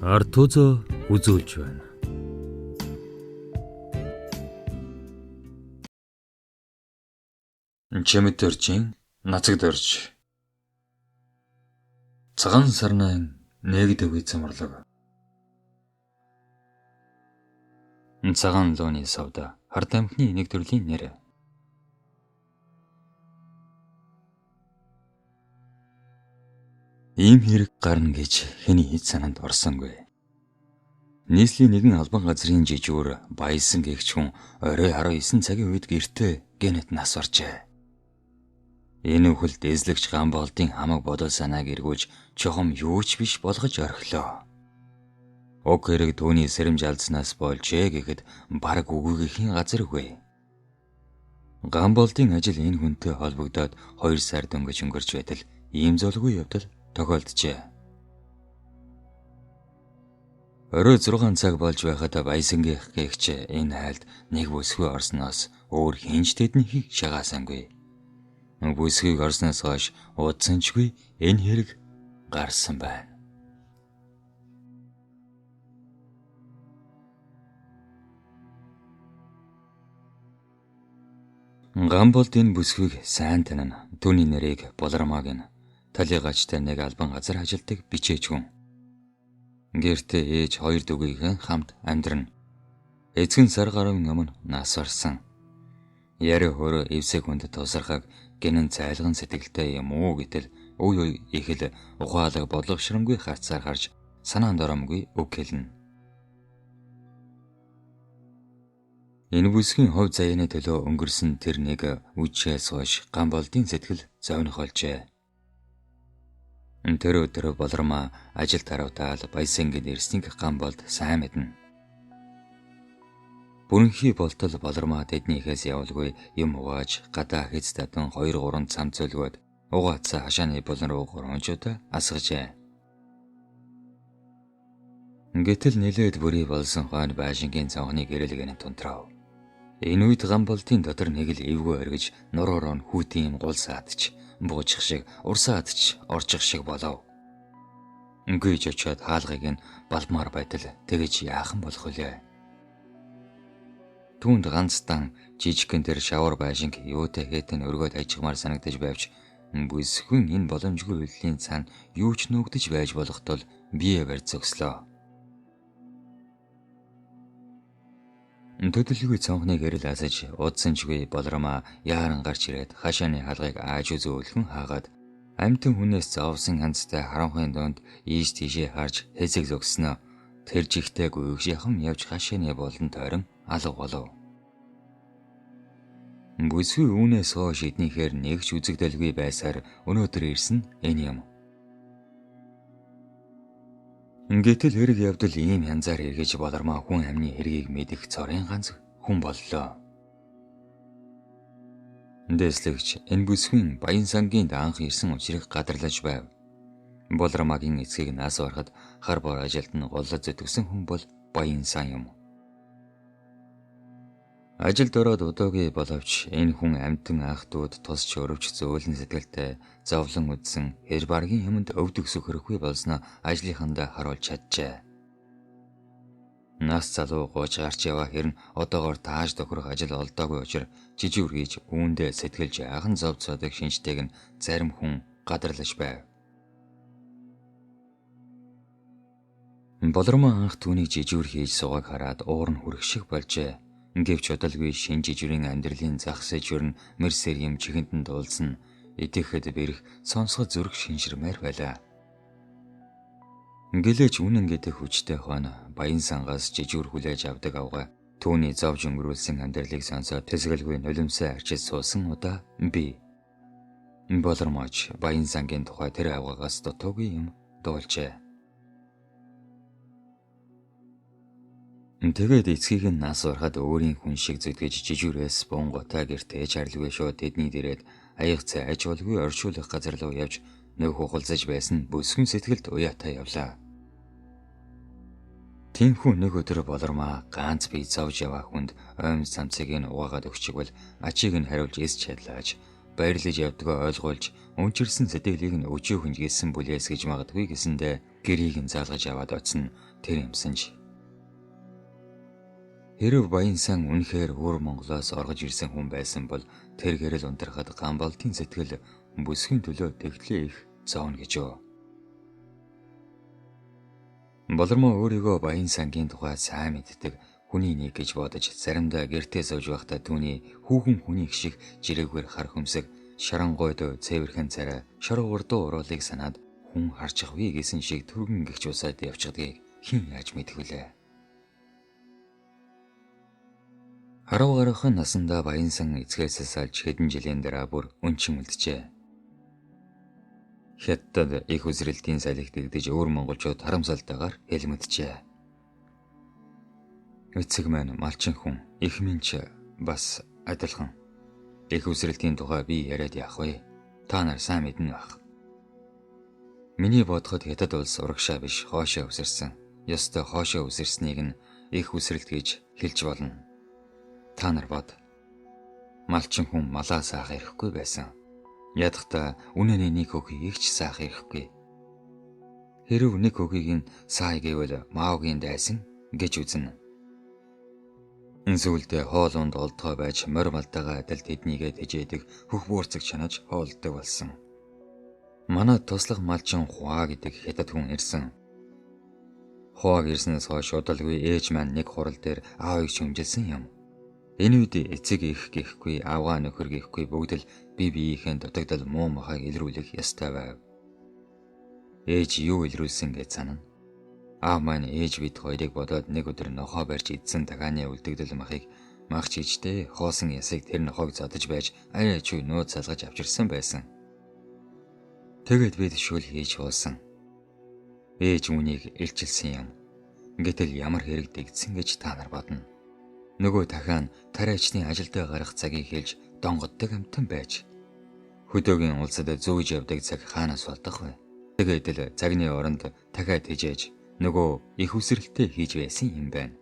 Ард түзөө үзүүлж байна. Чимэд дөржин нацаг дөрж. Цагаан сарнайн нэгдэв эзэмрлэг. Цагаан лууны савда хард амхны нэг төрлийн нэр. Ийм хэрэг гарна гэж хэний хэд санаанд орсонгүй. Нийслэлийн нэгэн албан газрын жижүүр баясан гэгч хүн орой 19 цагийн үед гэртээ гэнэт нас оржээ. Энэ үхэл дэслэгч Гамболдын хамаг бодол санааг эргүүлж чухам юу ч биш болгож орхилоо. Уг хэрэг түүний сэрэмж алдснаас болжээ гэхэд бараг үгүйгийн газар үгүй. Гамболдын ажил энэ хүнтэй холбогдоод 2 сар дөнгөж өнгөрч байтал ийм золгүй явдал тохиолджээ. Орой 6 цаг болж байхад баясангийн гэгч энэ хайлд нэг бүсгүй орсноос өөр хинж тэднийг шагаасангүй. Бүсгийг орсноос хойш удсанчгүй энэ хэрэг гарсан байна. Гамболд энэ бүсгийг сайн танина. Түүний нэрийг Болормаг нь талигачтай нэг албан газар ажилдаг бичээч хүн. Гэртээ ээж 2 дүүгийнхэн хамт амьдрна. Эцэг нь сар гаруйн өмнө нас орсон. Яри хөрөө эвсэг хүнд тусархаг гинэн цайлган сэтгэлтэй юм уу гэтэл үе их л ухаалаг бодлогошромгүй харцаар харж санаанд оромгүй үг хэлнэ. Энэ бүсгийн хувь заяаны төлөө өнгөрсөн тэр нэг үжээс хойш Гамболдын сэтгэл зовних олжээ. Тэр өдөр Болормаа ажил таравдаал баясангийн эрснийг Гамболд сайн мэднэ. Бүрэнхий болтол Болормаа тэднийхээс явуулгүй юм угааж гадаа хэц татан 2-3 цам цөлгөөд угаацаа хашааны булан руу гурамжуудаа асгажээ. Гэтэл нэлээд бүрий болсон хойно байшингийн цонхны гэрэлгэн тунтрав. Энэ үед Гамболдын дотор нэг л эвгүй оргиж нуруур нь хүүтийн гул саадч буучих шиг урсаадч орчих шиг болов. Ингээд очиод хаалгыг нь балмаар байтал тэгэж яахан болох вүлээ. Түүнд ганцхан жижигхэн тэр шавар байшинг юутай хэтэн өргөд ажигмаар санагдаж байвч бүсгүй энэ боломжгүй хөдлийн цаана юу ч нүгдэж байж болох тул бие барь зөкслөө. Төдөлгүй цонхны гэрэл асаж удсанчгүй Болормаа яаран гарч ирээд хашааны хаалгыг ааж үзүүлхэн хаагаад амьтан хүнээс зовсон ганцтай харанхуйн донд ийш тийшээ харж хэсэг зогсноо. Тэр жигтэй гүйгшийхэн явж хашааны болон тойрон алга болов. Бүсгүй үүнээс хойш эднийхээр нэг ч үзэгдэлгүй байсаар өнөөдөр ирсэн энэ юм. Гэтэл хэрэг явдал ийм янзаар эргэж Болормаа хүн амны хэргийг мэдэх цорын ганц хүн боллоо. Дэслэгч энэ бүсгийн баян сангийн анх ирсэн учрыг гадарлаж байв. Болормагийн эцгийг нас ороход хар бор ажилд нь голлож зүтгсэн хүн бол баян сан юм. Ажилд ороод удаагүй боловч энэ хүн амьтан ах дүүд тусч өрөвч зөөлөн сэтгэлтэй зовлон үдсэн хэр баргийн юмд өвдөг сөхөрөхгүй болсноо ажлынхандаа харуулж чаджээ. Нас залуу гооч гарч яваа хэрн одоогоор тааж тохирох ажил олдоогүй учраас жижиг үргийж үүндээ сэтгэлж яахан зов цодог шинжтэйг нь зарим хүн гадарлаж байв. Болормаа анх түүний жижүүр хийж суугааг хараад уур нь хүрэх шиг болжээ. Гэвч удалгүй шин жижүүрийн амьдралын зах сэжвэр нь мэрсэр юм чихэнд нь дуулсан идэхэд бэрх сонсгол зүрх шинширмээр байлаа. Гэлээч үнэн гэдэг хүчтэй хойно баян сангаас жижүүр хүлээж авдаг авгаа түүний зовж өнгөрүүлсэн амьдралыг сонсоод тэсгэлгүй нулимсаа арчиж суусан удаа би Болормооч баян сангийн тухай тэр авгаагаас дутуугүй юм дуулжээ. Тэгээд эцгийг нь нас ороход өөрийн хүн шиг зүтгэж жижүүрээс бунготой гэртээ чарлгүй шууд тэдний дээрээд аяг цайж болгүй оршуулах газар руу явж нөх ухалзаж байсан бүсгэн сэтгэлд уяатай явлаа. Тинхүү нэг өдөр Болормаа ганц бие зовж яваа хүнд ойм цамцыг нь угаагаад өгчих бол ачийг нь хариулж эс чадлааж баярлаж явдгаа ойлгуулж өнчирсэн сэтгэлийг нь өчөө хинжгээсэн бүлээс гэж магадгүй гэсэндэ гэрийг нь заалгаж аваад оцсон тэр юмсанж. Хэрв Баян сан үнэхээр уур Монголоос оргож ирсэн хүн байсан бол тэр гэрэл унтрахад Ганболтын сэтгэл бүсгийн төлөө тэгтлээ их зовно гэжөө. Болормоо өөрийгөө Баян сангийн тухай сайн мэддэг хүний нэг гэж бодож заримдаа гэртээ сууж байхдаа түүний хүүхэн хүнийг шиг жирээгээр хар хөмсөг шарангойд цэвэрхэн царай шоргордоо уруулыг санаад хүн харчих вэ гэсэн шиг түргэн гихч усаад явчихдгийг хэн яаж мэдэх вүлээ. 10 гаруйхан насандаа Баян сан эцгээс салж хэдэн жилийн дараа бүр өнчин үлджээ. Хятад их үзрэлтийн салхи дэгдэж өөр монголчууд харамсалтайгаар хэлмэджээ. Эцэг маань малчин хүн, их минь бас адилхан. Их үзрэлтийн тухай би яриад яах вэ? Та нар сайн мэднэ байх. Миний бодоход Хятад улс урагшаа биш хоошоо өсөрсөн. Ёстой хоошоо өсөрснийг нь их үзрэлт гэж хэлж болно. Та нар бод. Малчин хүн малаа саах ирэхгүй байсан. Ядахдаа үнэний нэг хөгийг ч саах ирэхгүй. Хэрв нэг хөгийг нь саая гэвэл маавгийн дайсан гэж үзнэ. Зүйлдээ хоолунд олдгой байж морь малтайгаа адил тэднийгээ тэжээдэг хөх буурцаг чанаж хоолдог болсон. Манай туслах малчин Хуа гэдэг Хятад хүн ирсэн. Хуаг ирснээс хойш удалгүй ээж маань нэг хурал дээр аавыг шөмжилсэн юм. Энэ үед эцэг их гэхгүй аавгаа нөхөр гэхгүй бүгд л бие биеийнхэн дутагдал муу махайг илрүүлэх ёстой байв. Ээж юу илрүүлсэн гэж санана. Аав маань ээж бид хоёрыг бодоод нэг өдөр нохоо барьж идсэн дахааны үлдэгдэл махыг магч ичтэй хоосон ясыг тэр нохоог задаж байж арай чүй нууц салгаж авчирсан байсан. Тэгэд бид шүл хийж хоосон. Ээж үнийг илчилсэн юм. Гэтэл ямар хэрэг дэгдсэн гэж та нар бодно. Нөгөө дахиан тариачны ажилдаа гарах цагийг хэлж донгоддог амтан байж. Хөдөөгийн улсад зөөж явдаг цаг хаанаас болдох вэ? Тэгээд л цагны оронд дахиад тэжээж нөгөө их үсрэлтээ хийж байсан юм байна.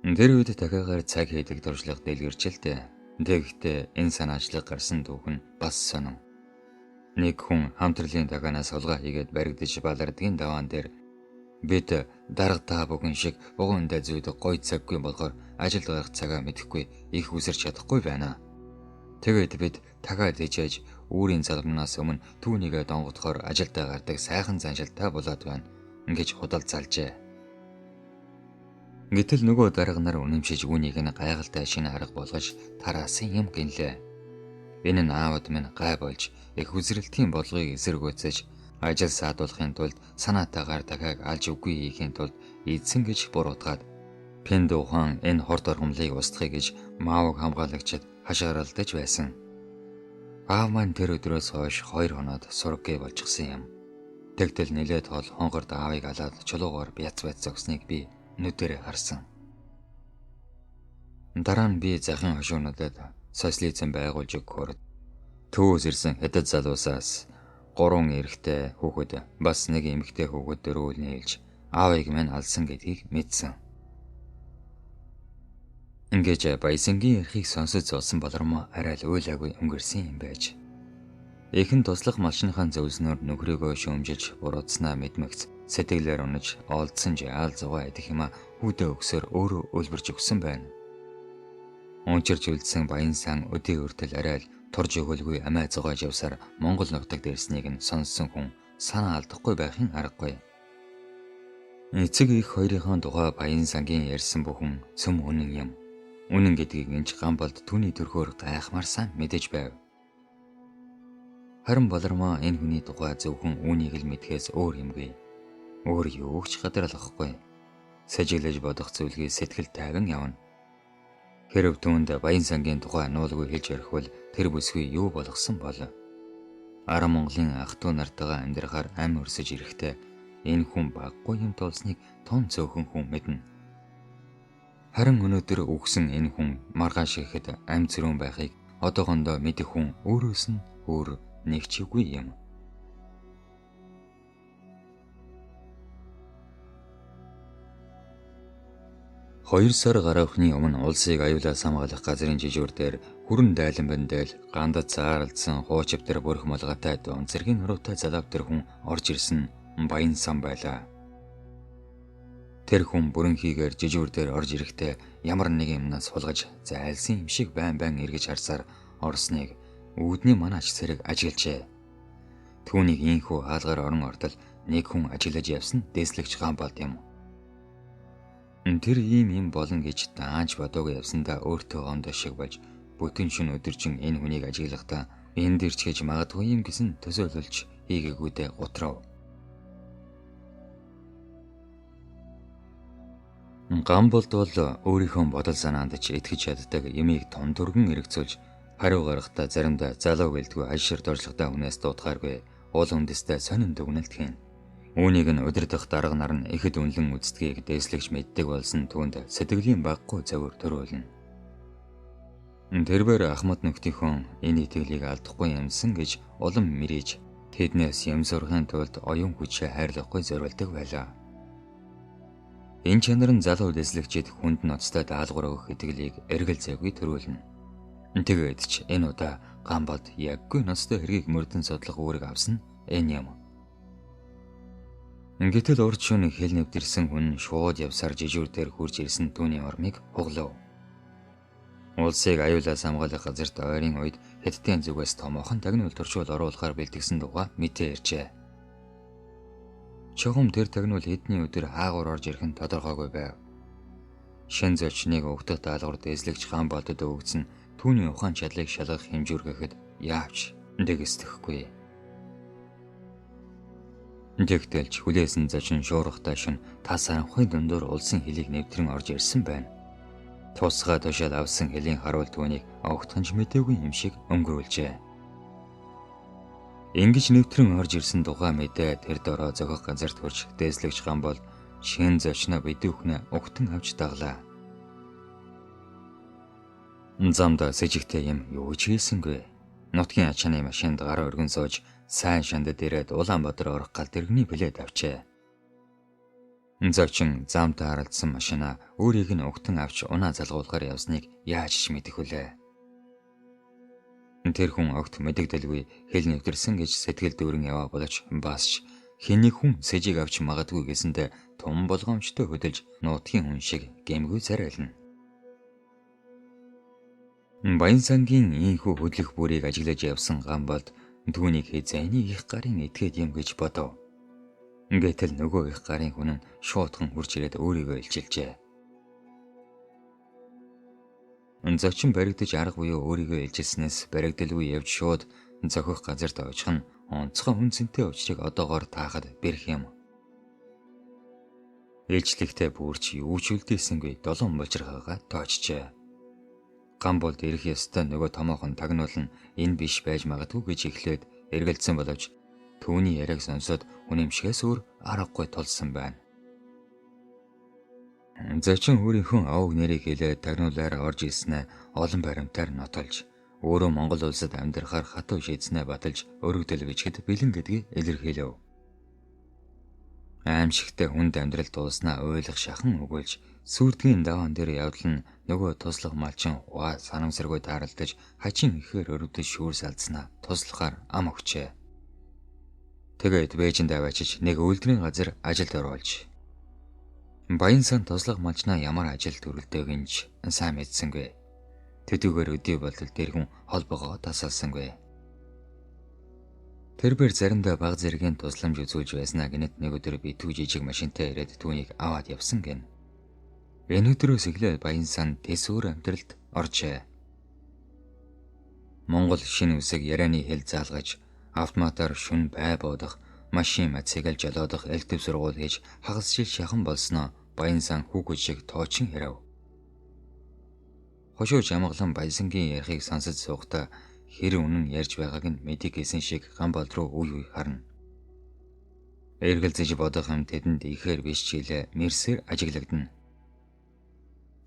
Тэр үед дахиагаар цаг хийдэг туршлага дэлгэрчэлтэй. Тэгэхдээ энэ санаачлаг гарсан түүхэн бас сонин. Нэг хүн хамтралын дахианаас сулгаа хийгээд баригдаж балардгийн даваан дээр бид дарга та бүхэн шиг бугундаа зүйдэг гой цаггүй болохоор ажил гарах цагаа мэдэхгүй их үсэрч чадахгүй байна. Тэгээд бид дахиад ичээж үүрийн залбанаас өмнө түүнийгээ донгодохоор ажилдаа гардаг сайхан заншилтай болоод байна гэж худал залжээ. Гэтэл нөгөө дарга нар үнэмшиж үүнийг нь гайхалтай шинэ арга болгож тараасан юм гинлээ. Энэ нь аавд минь гай болж их үзрэлтийн бодлогыг эсэргүүцэж ажил саадуулахын тулд санаатаагаар дахиад алж үгүй хийхин тулд эзэн гэж буруутгаад Пэнд ухаан энэ хорт орхомлыг устгахыг гэж маавг хамгаалагчид хашгиралдаж байсан. Аав маань тэр өдрөөс хойш 2 хоноод сургay болчихсон юм. Тэгтэл нилээд хол хонгорд аавыг алаад чулуугаар бяц зогсныг би нүдэрээ харсан. Дараа нь би захын хошуунуудад социализм байгуулж өгөхөөр төвөөс ирсэн Хятад залуусаас 3 эрэгтэй хүүхэд бас 1 эмэгтэй хүүхэд дөрөв нээлж аавыг минь алсан гэдгийг мэдсэн. Ингэж Баясангийн эрхийг сонсож зоосон болормоо арай л уйлаагүй өнгөрсөн юм байж. Эхэн туслах малчныхаа зөвлснөөр нөхрөөгөө шөмжилж буруутснаа мэдмэгц сэтгэлээр унаж олдсон жаал зугаа идэх юма хүүдээ өгсөөр өөрөө өлбөрч өгсөн байна. Унчирч үлдсэн Баян сан өдөө өртөл арай л турж өгөлгүй амиа зугааж явсаар Монгол нутагт ирснийг нь сонссон хүн санаа алдахгүй байхын аргагүй. Эцэг их хоёрынхаа тухай Баян сангийн ярьсан бүхэн цөм үнэн юм. Үнэн гэдгийг энэч Ганболд түүний төрхөөр гайхмаар сайн мэдэж байв. Харин болормоо энэ хүний тухай зөвхөн үүнийг л мэдхээс өөр юмгүй. Өөр юу ч гадарлахгүй. Сэжиглэж бодох зүйлгээ сэтгэл тайван явна. Хэрв түүнд Баян сангийн тухай нуулгүй хэлж ярихвал тэр бүсгүй юу болгосон бол. Арам Монголын ах トゥ нартайгаа амьдрахаар ам өрсөж ирэхдээ энэ хүн баггүй юм толсныг тун цөөхөн хүн мэднэ. Харин өнөөдөр өгсөн энэ хүн маргааш ихэд ам цэрүүн байхыг одоохондоо мэдэх хүн өөрөөс нь өөр нэг ч үгүй юм. 2 сар гарахны өмнө улсыг аюулаас хамгаалах газрын жижүүр дээр хүрэн дайлан бэндэл гандад заарлцсан хуучив дээр бүрх малгайтай дуун цэргийн нуруутай залав тэр хүн орж ирсэн баян сан байлаа. Тэр хүн бүрэн хийгээр жижүүр дээр орж ирэхдээ ямар нэг юмнаас хулгаж зайлсан юм шиг байн эргэж харсаар орсныг үүдний манаач цэрэг ажиглжээ. Түүнийг ийхүү хаалгаар орон ортол нэг хүн ажиглаж явсан дээслэгч Гамбалд юм. Тэр ийм болно гэж даанч бодоогүй явсандаа өөртөө ондоо шиг болж бүтэн шөнө өдөржин энэ хүнийг ажиглахдаа энд ирч гэж магадгүй юм гэсэн төсөөлөлж хийгээгүүдээ гутрав. Гамбалд бол өөрийнхөө бодол санаанд ч итгэж чаддаг ямиг том түргэн эргцүүлж хариу гаргахдаа заримдаа залуу гэлдгүй ажширт орчлогтой хүнээс дуудахааргүй уул үндэстэй сонин дүгнэлт хийн. Үүнийг нь удирдах дарга нар нь ихэд үнэлэн үздгийг дээслэгч мэддэг болсон түүнд сэтгэлийн баггүй завөр төрүүлнэ. Тэрбээр Ахмад нөхдийнхөө энэ итгэлийг алдахгүй юмсан гэж улам мэрэж тэднээс юм сурахын тулд оюун хүчээ хайрлахгүй зориулдаг байлаа. Энэ чанар нь залуу дээслэгчид хүнд ноцтой даалгавар өгөх итгэлийг эргэлзээгүй төрүүлнэ. Тэгээд ч энэ удаа Гамбалд яггүй ноцтой хэргийг мөрдөн судлах үүрэг авсан энэ юм. Гэтэл урд шөнө хэл нэвтэрсэн хүн шууд явсаар жижүүр дээр хурж ирсэн түүний ормыг хуглав. Улсыг аюулаас хамгаалах газарт ойрын үед Хятадын зүгээс томоохон тагнуул төршүүл оруулахаар бэлтгэсэн дугаа мэдээ иржээ. Чухам тэр тагнуул хэдний өдөр хаагуур орж ирэх нь тодорхойгүй байв. Шин зочныг өгдөх даалгавар дээслэгч Гамбалдад өгсөн түүний ухаан чадлыг шалгах хэмжүүргэхэд яавч дэгэсдэхгүй. Тэгтэлж хүлээсэн зочин шуурхтай шин тас харанхуй дундуур улсын хэлийг нэвтрэн орж ирсэн байна. Тусгай тушаал авсан хэлийн харуул түүнийг огтхонч мэдээгүй юм шиг өнгөрүүлжээ. Ингэж нэвтрэн орж ирсэн тухай мэдээ тэр дороо зохих газарт хүрч дээслэгч Гамбал шин зочноо бидүүхнээ угтан авч даглаа. Замда сэжигтэй юм юу ч хийсэнгүй. Нутгийн ачааны машинд гараа өргөн сууж сайн шандад ирээд Улаанбаатар орох гал тэрэгний билет авчээ. Зочин замд харалдсан машинаа өөрийг нь угтан авч унаа залгуулахаар явсныг яаж ч мэдэх вүлээ. Тэр хүн огт мэдэгдэлгүй хэл нэвтэрсэн гэж сэтгэл дүүрэн яваа боловч басч хэнийг хүн сэжиг авч магадгүй гэсэндэ том болгоомжтой хөдөлж нутгийн хүн шиг гэмгүй царайлна. Баян сангийн ийхүү хөдлөх бүрийг ажиглаж явсан Гамбалд түүнийг хэзээний их гарын этгээд юм гэж бодов. Гэтэл нөгөө их гарын хүн нь шуудхан хурж ирээд өөрийгөө илчилжээ. Зочин баригдаж арга буюу өөрийгөө илчилснээс баригдалгүй явж шууд зохих газарт очих нь онцгой үнцэнтэй учрыг одоогоор таахад бэрх юм. Илчлэгтэй бүрч юу ч үлдээсэнгүй долоон болжирхаагаа тоочжээ. Гамбалд ирэх ёстой нөгөө томоохон тагнуул нь энэ биш байж магадгүй гэж эхлээд эргэлзсэн боловч түүний яриаг сонсоод үнэмшгээс өөр аргагүй тулсан байна. Зочин өөрийнхөө авг нэрийг хэлээд тагнуулаараа орж ирснээ олон баримтаар нотолж өөрөө Монгол улсад амьдрахаар хатуу шийдснээ баталж өргөдөл бичгэд бэлэн гэдгийг илэрхийлэв. Аимшигтай хүнд амьдрал дууснаа ойлгох шахан өгүүлж сүрдгийн даваан дээр явдал нь нөгөө туслах малчин хаа санамсаргүй тааралдаж хачин ихээр өрөвдөж шүүр салдснаа туслахаар ам өгчээ. Тэгээд Бээжинд аваачиж нэг үйлдвэрийн газар ажилд оруулж Баян сан туслах малчнаа ямар ажил төрөлдөг гинж сайн мэдсэнгүй. Тэдүүгээр өдий болтол тэр хүн холбогоо тасалсангүй. Тэрбэр заримдаа баг зэргийн тусламж үзүүлж байснаа гинэт нэг өдөр би түүх жижиг машинтай ирээд түүнийг аваад явсан гин. Энэ өдрөөс эхлээд Баян сан тэсвэр амьдралд оржээ. Монгол шинэ үсэг ярианы хэл заалгаж автоматар шүн бай боодох машин мацыг жолоодох электив сургууль хийж хагасжил шахан болсноо Баян сан хүүхэд шиг тоочин хэрв. Хошууч амгалан Баянсангийн ярихыг сонсож суухдаа хэр үнэн ярьж байгааг нь мэдээ гэсэн шиг Гамбалд руу үе харна. Эргэлзэж бодох юм тэдэнд ихээр биш чилээ мэрсээр ажиглагдана.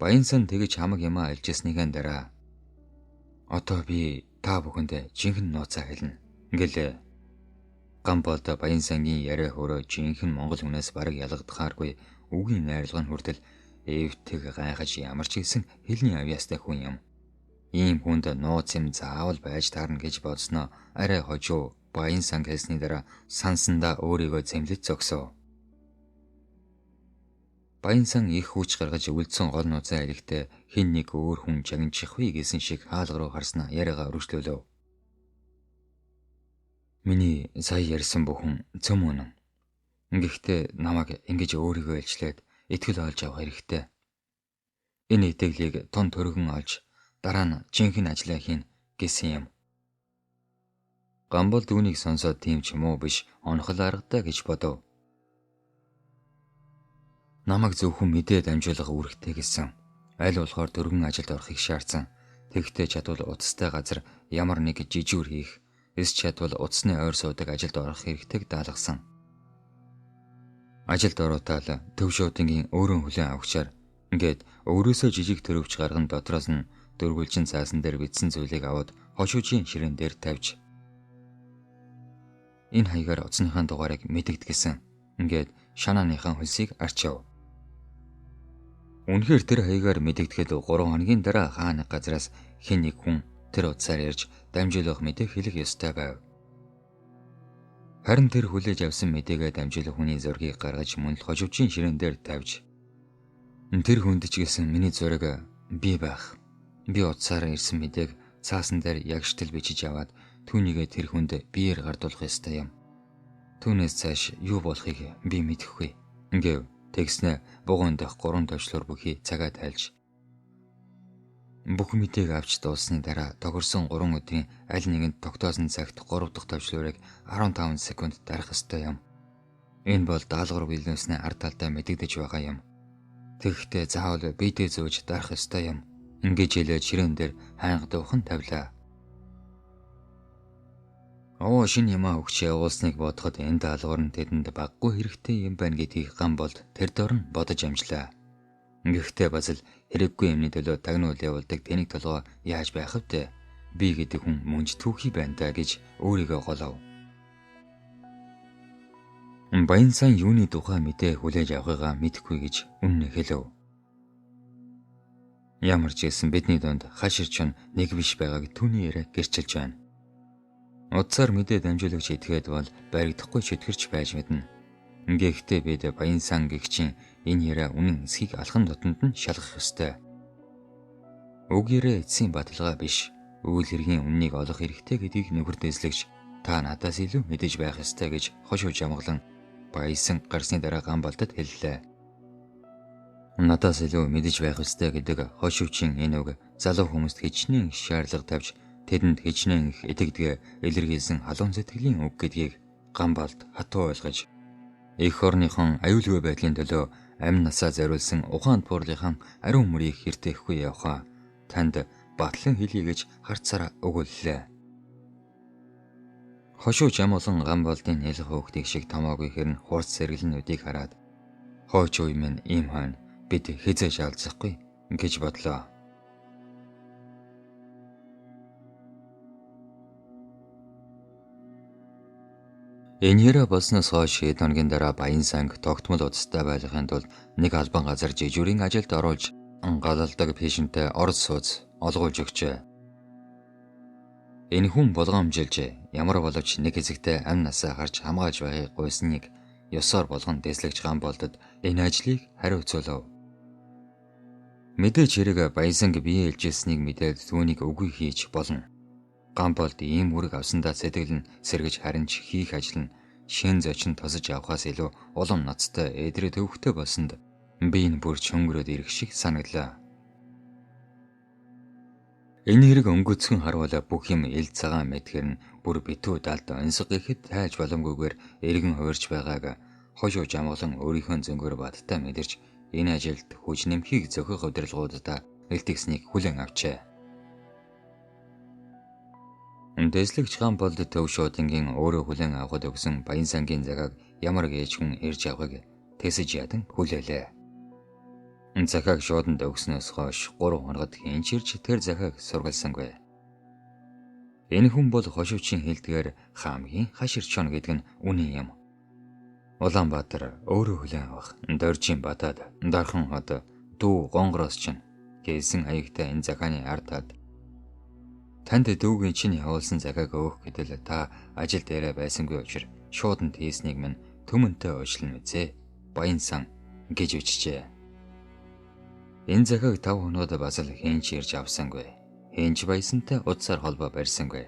Баян сан тэгж хамаг юмаа альжсныхаа дараа одоо би та бүхэнд жинхэнэ нууцаа хэлнэ гэлээ. Гамбалд Баян сангийн яриа хөрөө жинхэнэ монгол хүнээс бараг ялгадахааргүй үгийн найрлагын хүртэл эвтэг гайхаж ямар ч гэсэн хэлний авьяастай хүн юм. Ийм хүнд нууц юм заавал байж таарна гэж бодсноо арай хожуу Баянсан хэлсний дараа сансандаа өөрийгөө зэмлэж зогсов. Баянсан их хүч гаргаж үлдсэн гол нууцаа хэлэхдээ хэн нэг өөр хүн жагнчихвэ гэсэн шиг хаалга руу харснаа яриагаа өргөжлөлөө. Миний сая ярьсан бүхэн цөм үнэн. Гэхдээ намайг ингэж өөрийгөө илчлээд итгэл олж авах хэрэгтэй. Энэ итгэлийг тун төргөн олж дараа нь жинхэнэ ажлаа хийн гэсэн юм. Гамбол түүнийг сонсоод тийм ч юм уу биш онхол аргатай гэж бодов. Намайг зөвхөн мэдээ дамжуулах үүрэгтэй гэсэн. Аль болохоор дөрвөн ажилд орохыг шаардсан. Тэгвэл чадвал утастай газар ямар нэг жижүүр хийх, эс чадвал утасны ойр суудаг ажилд орох хэрэгтэйг даалгасан. Ажилд ороотаал төв шуудангийн өөрөн хүлээн авахчаар ингээд өөрөөсөө жижиг төрөвч гарган дотроос нь дөрвөлжин цаасан дээр бичсэн зүйлийг аваад хошуужийн ширээн дээр тавьж энэ хаягаар утасныхаа дугаарыг мэдэгдгэсэн. Ингээд шанааныхаа хөлсийг арчив. Үнэхээр тэр хаягаар мэдэгдэхэд 3 хоногийн дараа хааны газраас хэн нэг хүн тэр утсаар ярьж дамжуулах мэдээ хэлэх ёстой байв. Харин тэр хүлээж авсан мэдээгээ дамжуулах хүний зургийг гаргаж мөн л хоживчийн ширээн дээр тавьж тэр хүнд ч гэсэн миний зураг би байх. Би утсаар ирсэн мэдээг цаасан дээр ягштал бичиж аваад түүнийгээ тэр хүнд биеэр гардуулах ёстой юм. Түүнээс цааш юу болохыг би мэдэхгүй. Ингээв тэгснэ бугуун дах 3 төвчлөр бүхий цагаа тайлж бүх мэдээг авч дууссаны дараа тохирсон 3 өдрийн аль нэгэнд тогтоосон цагт 3 дахь төвчлөрийг 15 секунд дарах ёстой юм. Энэ бол даалгавар биелүүлснээ ард талдаа мэдэгдэж байгаа юм. Тэгэхдээ заавал биедээ зөөж дарах ёстой юм. Ингэж хэлээд ширээн дээр хайнга дуухан тавилаа. Шинэ юмаа өгч явуулсныг бодоход энэ даалгавар нь тэдэнд баггүй хэрэгтэй юм байна гэдгийг Гамболд тэр дор нь бодож амжлаа. Гэхдээ бас л хэрэггүй юмны төлөө тагнуул явуулдаг тэнэг толгой яаж байх вэ? Би гэдэг хүн мөнж түүхий байна даа гэж өөрийгөө голов. Баянсан юуны тухай мэдээ хүлээж авахыгаа мэдэхгүй гэж үнэн хэлв. Ямар ч гэсэн бидний донд хаширч нэг биш байгааг түүний яриа гэрчилж байна. Утсаар мэдээ дамжуулагч этгээд бол баригдахгүй чөтгөрч байж мэднэ. Гэхдээ бид Баянсан гэгчийн энэ яриа үнэн эсхийг алхан дотонд нь шалгах ёстой. Үг ярээ эцсийн баталгаа биш. Үйл хэргийн үннийг олох хэрэгтэй гэдгийг нөхөр дэслэгч та надаас илүү мэдэж байх ёстой гэж хошууж амгалан Баянсан гарсны дараа Гамболдод хэллээ. Надаас илүү мэдэж байх ёстой гэдэг хошуучийн энэ үг залуу хүмүүст хичнээн шаардлага тавьж тэдэнд хичнээн их итгэдэг илэрхийлсэн халуун сэтгэлийн үг гэдгийг Гамболд хатуу ойлгож эх орныхон аюулгүй байдлын төлөө амь насаа зориулсан ухаанд буурлынхан ариун мөрийг хэртэхгүй явхаа танд батлан хэлье гэж харцаараа өгүүллээ. Хошууч ам болон Гамболдын нэлэх хөөхтийг шиг томоогүй хэрн хурц сэргэлнүүдийг хараад хойч үе минь ийм хойно бид хизээж алдсахгүй гэж бодлоо. Энэ яриа болсноос хойш хэд хоногийн дараа Баянсан тогтмол удастай байлгахын тулд нэг албан газар жижүүрийн ажилд оруулж галалдаг пешентэй орц сууц олгуулж өгчээ. Энэ хүн болгоомжилж ямар боловч нэг хэсэгтээ амь насаа гарч хамгаалж байгааг гуйсныг ёсоор болгон дэслэгч Гамболдод энэ ажлыг хариуцуулав. Мэдээж хэрэг Баянсанг бие хэлжсэнийг мэдээд түүнийг үгүй хийж болно. Гамболд ийм үрэг авсандаа сэтгэл нь сэргэж харин ч хийх ажил нь шин зочин тосож авахаас илүү улам ноцтой эдрээ төвхтэй болсонд би энэ бүр чөнгөрөөд ирэх шиг санагдлаа. Энэ хэрэг өнгөцгөн харуул бүх юм ил цагаан мэдхэр нь бүр битүү далд онцгой гэхэд тайлж боломгүйгээр эргэн хуурж байгааг хошууж амгалан өөрийнхөө зөнгөөр бадтай мэдэрч энэ ажилд хүч нэмхийг зохиох удирдлагуудаа илтгэснийг хүлээн авчээ. Дэслэгч Гамболд төв шуудангийн өөрөө хүлээн авахд өгсөн Баянсангийн цагааг ямар гэж хүн ирж авахыг тэсэж ядан хүлээлээ. Захааг шууданд өгснөөс хойш 3 хоногт хинчирч тэр захааг сургалсангүй. Энэ хүн бол хошуучийн хэлдгээр хамгийн хаширчон гэдэг нь үнэн юм. Улаанбаатар өөрөө хүлээн авах, Доржийн Батад, Дархан хот, Дүү гонгороос чинь гэсэн аягтай энэ захааны ард талд танд дүүгийн чинь явуулсан захааг өөх гэдэл та ажил дээрээ байсангүй учраас шууд нь тийснийг минь төмөнтэй уучлан үзье. Баян сан гэж үчжээ. Энэ захааг 5 хоноод бас л хийнч ирж авсангүй. Хийнч баясантай удсаар холбоо барьсангүй.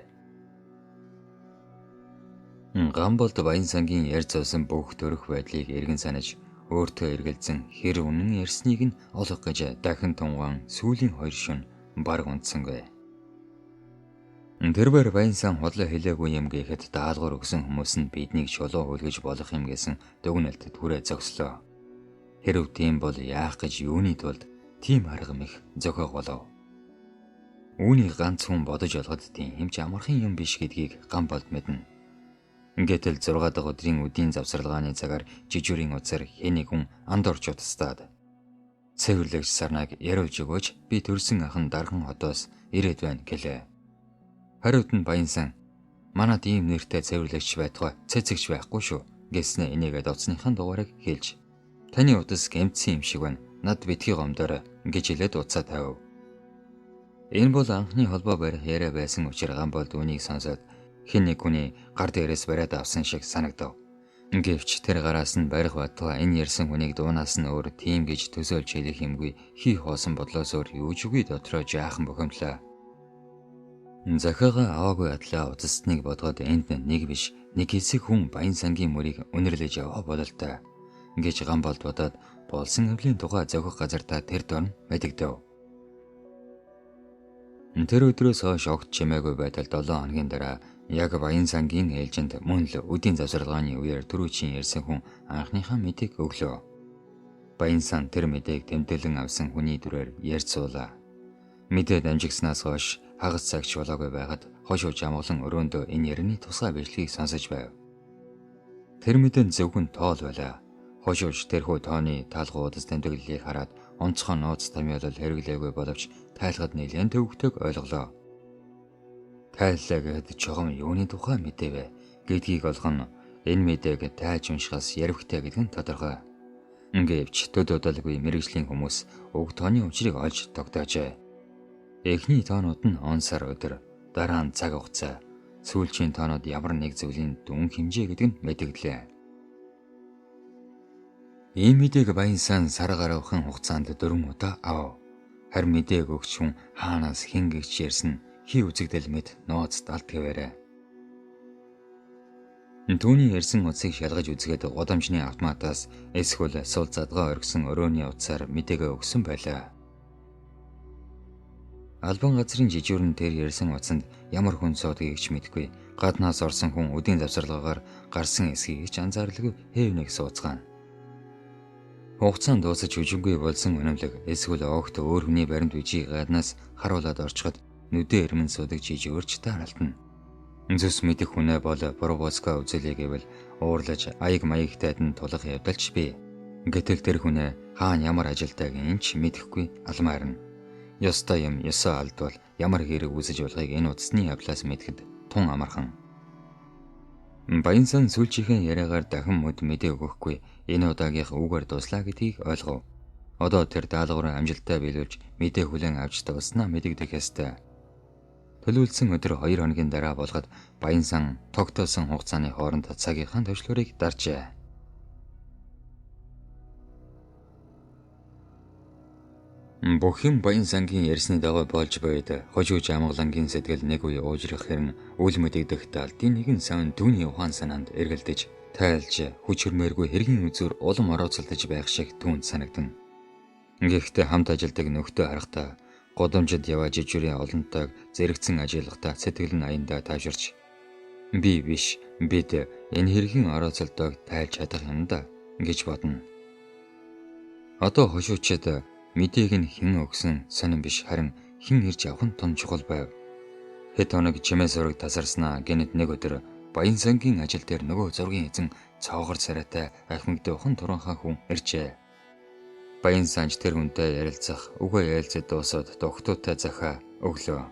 Гамболд баян сангийн ярьж зовсон бүх төрөх байдлыг эргэн санаж өөртөө эргэлзэн хэр үнэн ярьсныг нь олох гэж дахин тунгаан сүүлийн 2 шөнө баг унтсангүй. Тэрбээр баян сан хотлоо хэлээгүй юм гэхэд даалгавар өгсөн хүмүүс нь биднийг шулуу хөлгөж болох юм гэсэн дүгнэлт түрээ зогслоо. Хэрв тийм бол яах гэж юуны тулд тийм арга мэх зохиог болов. Үүнийг ганц хүн бодож олоход тийм хэмж амархан юм биш гэдгийг Гамболд мэднэ. Гэтэл 6 дахь өдрийн үдийн завсарлагын цагаар жижүүрийн утсаар хэнийг хүн анд орж утастаад цэвэрлэгч сарнаг яриулж өгөөч би төрсөн ахын дархан хотоос ирээд байна гэлээ. Хариуд нь баян сан манад ийм нэртэй цэвэрлэгч байтугай цэцэгч байхгүй шүү гэснээ энийгээд утасныхан дугаарыг хэлж таны утас гэмтсэн юм шиг байна над битгий гомдоор гэж хэлээд уцаа тавив. Энэ бол анхны холбоо барих яриа байсан учраас Гамболд үүнийг сонсоод хэн нэг хүний гар дээрээс бариад авсан шиг санагдав. Гэвч тэр гараас нь барих байтугай энэ ярьсан хүнийг дуунаас нь өөр тийм гэж төсөөлж хэлэх юмгүй хий хоосон бодлоос өөр юу ч үгүй дотроо жаахан бухимдлаа. Захаага аваагүй атлаа утасныг бодгоод энд нэг биш нэг хэсэг хүн баян сангийн мөрийг үнэрлэж яваа бололтой гэж Гамболд бодоод болсон өвлийн тухай зохих газартаа тэр дорн мэдэгдэв. Тэр өдрөөс хойш огт чимээгүй байтал 7 хоногийн дараа яг баян сангийн ээлжинд мөн л үдийн завсарлагын үеэр түрүүчийн ярьсан хүн анхныхаа мэдээг өглөө. Баян сан тэр мэдээг тэмдэглэн авсан хүний дүрээр ярьцуулаа. Мэдээ дамжигснаас хойш хагас цагч болоогүй байхад хошууж амгалан өрөөндөө энэ ярины тусгай бичлэгийг сонсож байв. Тэр мэдээнд зөвхөн тоол байлаа. Хошууж тэрхүү тооны таалгуудас тэмдэглэлийг хараад онцгой нууц томьёолол хэрэглээгүй боловч тайлхад нэлээд төвөгтэйг ойлголоо. Тайллаа гэхэд чогом юуны тухай мэдэвэ гэдгийг олгоно. Энэ мэдээг тайж уншихаас ярвхтай гэдэг нь тодорхой. Гэвч төдөөдөлгүй мэрэгжлийн хүмүүс уг тооны учрыг олж тогтоожээ. Эхний тоонууд нь он сар өдөр, дараа нь цаг хугацаа, сүүлчийн тоонууд ямар нэг зүйлийн дүн хэмжээ гэдэг нь мэдэгдлээ. Ийм мэдээг баян сан сар гаруйхан хугацаанд 4 удаа авав. Харин мэдээг өгч хүн хаанаас хэн гэгч ярьсан хий үзэгдэл мэд нууц далтгавэрэ. Түүний ярьсан утсыг шалгаж үзгээд гудамжны автоматаас эсвэл сул задгаа оргисон өрөөний утсаар мэдээгээ өгсөн байлаа. Албан газрын жижүүрэн дээр ярьсан утсанд ямар хүн суудгийг ч мэдэхгүй. Гаднаас орсон хүн үдийн завсарлагаар гарсан эсхийг ч анзаарлагүй хэв нэг сууцгаана. Хугацаанд дуусаж хүжингүй болсон үнэмлэг эсвэл огт өөр хүний баримт бичиг гаднаас харуулад орчход нүдэ эрмэн суудаг жижигөрч таарлтна. Зүс мэдэх хүнээ бол пробоцка үзэлээ гэвэл уурлаж аяг маягтайд нь тулах явдалч бий. Гэтэл тэр хүнээ хаана ямар ажилтайг энэч мэдэхгүй алмаарна. Ёстой юм ёсоо алдвал ямар хэрэг үүсэж болохыг энэ утасны явдлаас мэдэхэд тун амархан. Баян сан сүүлчийнхээ яриагаар дахин мод мэдээ өгөхгүй энэ удаагийнх үгээр дуслаа гэдгийг ойлгов. Одоо тэр даалгаврын амжилттай биелүүлж мэдээ хүлээн авч дууснаа мэдэгдэх ёстой. Төлөвлөсөн өдөр 2 хоногийн дараа болгоод баян сан тогтоосон хугацааны хооронд цагийнхаа төвчлөрийг даржээ. Бүх юм баян сангийн ярьсны дагуу болж байд хожууж амгалангийн сэтгэл нэг үе уужрах хэрн үл мэдэгдэх талдын нэгэн сан түүний ухаан санаанд эргэлдэж тайлж хүч хөрмээргүй хэргийн үзүр улам орооцолдож байх шиг түүнд санагдана. Гэхдээ хамт ажилдаг нөхдөө харахтаа годомжид яваа жижүүрийн олонтойг зэрэгцэн ажиллахдаа сэтгэл нь аяндаа тааширч би биш бид энэ хэргийн орооцолдоог тайлж чадах юм да гэж бодно. Одоо хошуучид мэдээг нь хэн өгсөн сонин биш харин хэн ирж авах нь том чухал байв. Хэд хоног чимээ зураг тасарснаа гэнэт нэг өдөр баян сангийн ажил дээр нөгөө зургийн эзэн цоогор царайтай ахмигдуухан туранхаа хүн иржээ. Баян санч тэр хүнтэй ярилцах үгүй ээлжид дуусаад дохтуутай захаа өглөө.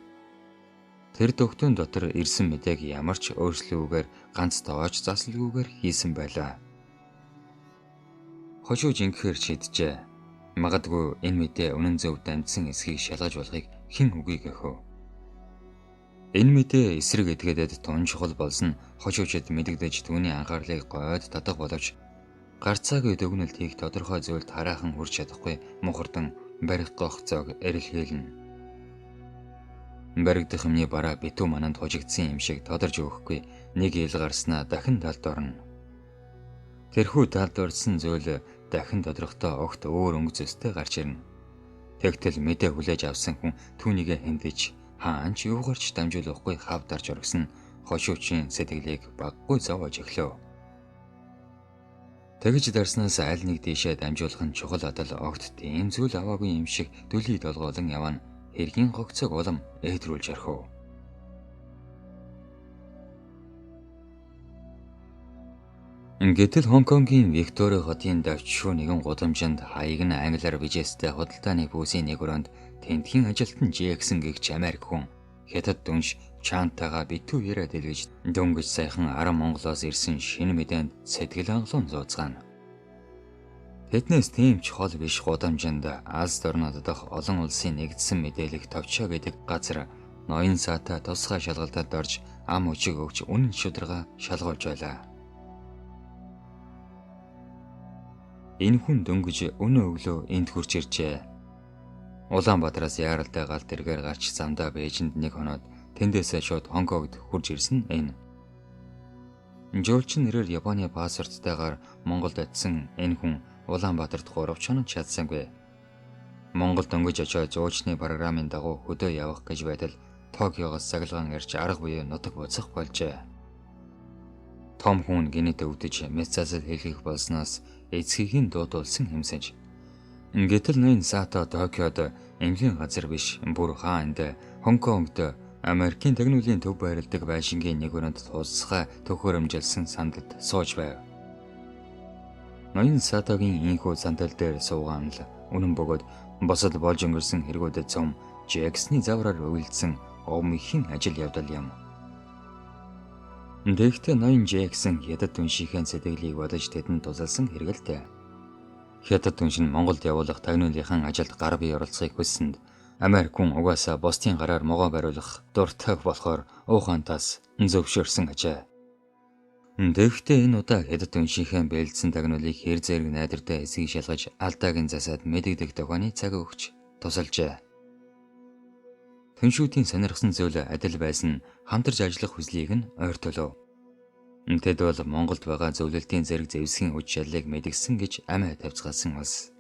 Тэр дохтун дотор ирсэн мэдээг ямар ч өөрчлөлгүйгээр ганц тоож заслалгүйгээр хийсэн байлаа. Хошууж ингэхээр шийджээ. Магадгүй энэ мэдээ үнэн зөв дамжсан эсхийг шалгаж болохыг хэн үгүй гэхөө. Энэ мэдээ эсрэг этгээдэд тун чухал болсон хожуучид мэдэгдэж түүний анхаарлыг гойд татах боловч гарцаагүй дүгнэлт хийх тодорхой зүйлд хараахан хүрч чадахгүй мухардан барих гох зог эрэлхээлнэ. Баригдах юмны бараа битүү мананд хожигдсан юм шиг тодорж өгөхгүй нэг ил гарснаа дахин талд орно. Тэрхүү талд орсон зүйл дахин тодорхтой огт өөр өнгө зөстэй гарч ирнэ. Тэгтэл мэдээ хүлээж авсан хүн түүнийг хэмдэж хаанч юугаарч дамжуулахгүй хавдарч оргисон хошуучийн сэтгэлийг баггүй зовоож өглөө. Тэгж дарснаас аль нэг дэшээ дамжуулах нь чухал адал огт тийм зүйл аваагүй юм шиг дүлий долгоолон явна. Хэргийн гогцог улам ээдрүүлж орхив. Гэтэл Хонконгийн Виктори хотын давчшуу нэгэн гудамжинд хаяг нь англиар bijээстэй худалдааны бүсийн нэг өрөөнд тентхийн ажилтан Джексон гэгч Америк хүн хятад дүнш Чантагаа битүү яриад илгэж дөнгөж сайхан 10 Монголоос ирсэн шинэ мэдээнд сэтгэл хангалуун зууцгаана. Тэднээс тийм ч хол биш гудамжинд Аз орнод дох олон улсын нэгдсэн мэдээлэх товчоо гэдэг газар ноён саата тусгай шалгалтад орж ам өчиг өгч үнэн шударга шалгуулж байлаа. Энэ хүн дөнгөж өнөө өглөө энд хурж иржээ. Улаанбаатараас яаралтай галт тэргээр гарч замдаа Бээжинд нэг хоноод тэндээсээ шууд Хонконгт хурж ирсэн энэ. Жуулчин нэрээр Японы паспорттайгаар Монголд очисон энэ хүн Улаанбаатарт 3 хоног чадсангүй. Монголд дөнгөж очиж зуучны програмын дагуу хөдөө явах гэж байтал Токиогоос сахилгаан ирж арга буюу нутаг буцах болжээ. Том хүн гинэд өвдөж месцасэл хэлхийх болсноос эцгийг нь дуудулсан хэмсэж. Гэтэл ноён саата Токиод эмнэлгийн газар биш бүр хаанд Хонконгт Америкийн тагнуулийн төв байрладаг байшингийн нэг өрөөнд тусгай төхөөрөмжилсөн сандалд сууж байв. Ноён саатагийн инхүү сандал дээр суугаан л үнэн бөгөөд босод болж өнгөрсөн хэрэгүүдэд цом Джексны завраар үйлдсэн омгийн ажил явдал юм. Тэгэхдээ ноён Джексон хятад түншийнхээ сэтгэлийг бодож тэдэнд тусалсан хэрэгэлтэй. Хятад түнш нь Монголд явуулах тагнуулынхаа ажилд гар бие оролцохыг хүссэнд Америк хүн угаасаа бусдын гараар могоо бариулах дуртай болохоор уухантаас зөвшөөрсөн ажээ. Тэгэхдээ энэ удаа хятад түншийнхээ бэлдсэн тагнуулыг хэр зэрэг найдвартай эсгийг шалгаж алдаагийн засаад мэдэгдэх тохионы цаг өгч тусалжээ. Түншүүдийн сонирхсан зүйл адил байсан хамтарч ажиллах хүслийг нь ойртолов. Тэд бол Монголд байгаа зөвлөлтийн зэрэг зэвсгийн үж шаллыг мэдгсэн гэж амиа тавьцгаасан улс.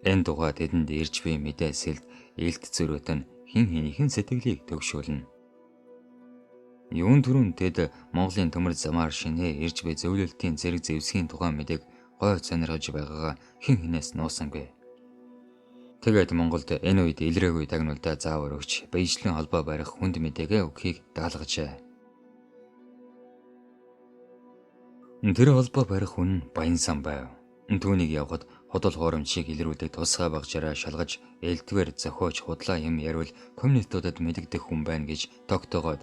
Энэ тухай тэдэнд ирж буй мэдээсэлд илт зөрөөт нь хин хинийхэн сэтгэлийг төгшүүлнэ. Юун түрүүн тэд Монголын төмөр замаар шинээр ирж буй зөвлөлтийн зэрэг зэвсгийн тухай мэдээг гой сонирхож байгаагаа хэн хинээс нуусангүй. Тэгээд Монголд энэ үед илрээгүй тагнуулдаа заавар өгч биечлэн холбоо барих хүнд мэдээгээ өгөхийг даалгажээ. Тэр холбоо барих хүн Баянсан байв. Түүнийг явхад худал хуурамчийг илрүүлдэг тусгай багжаараа шалгаж элдвэр зохиож худлаа юм ярил коммунистуудад мэдэгдэх хүн байна гэж тогтоогоод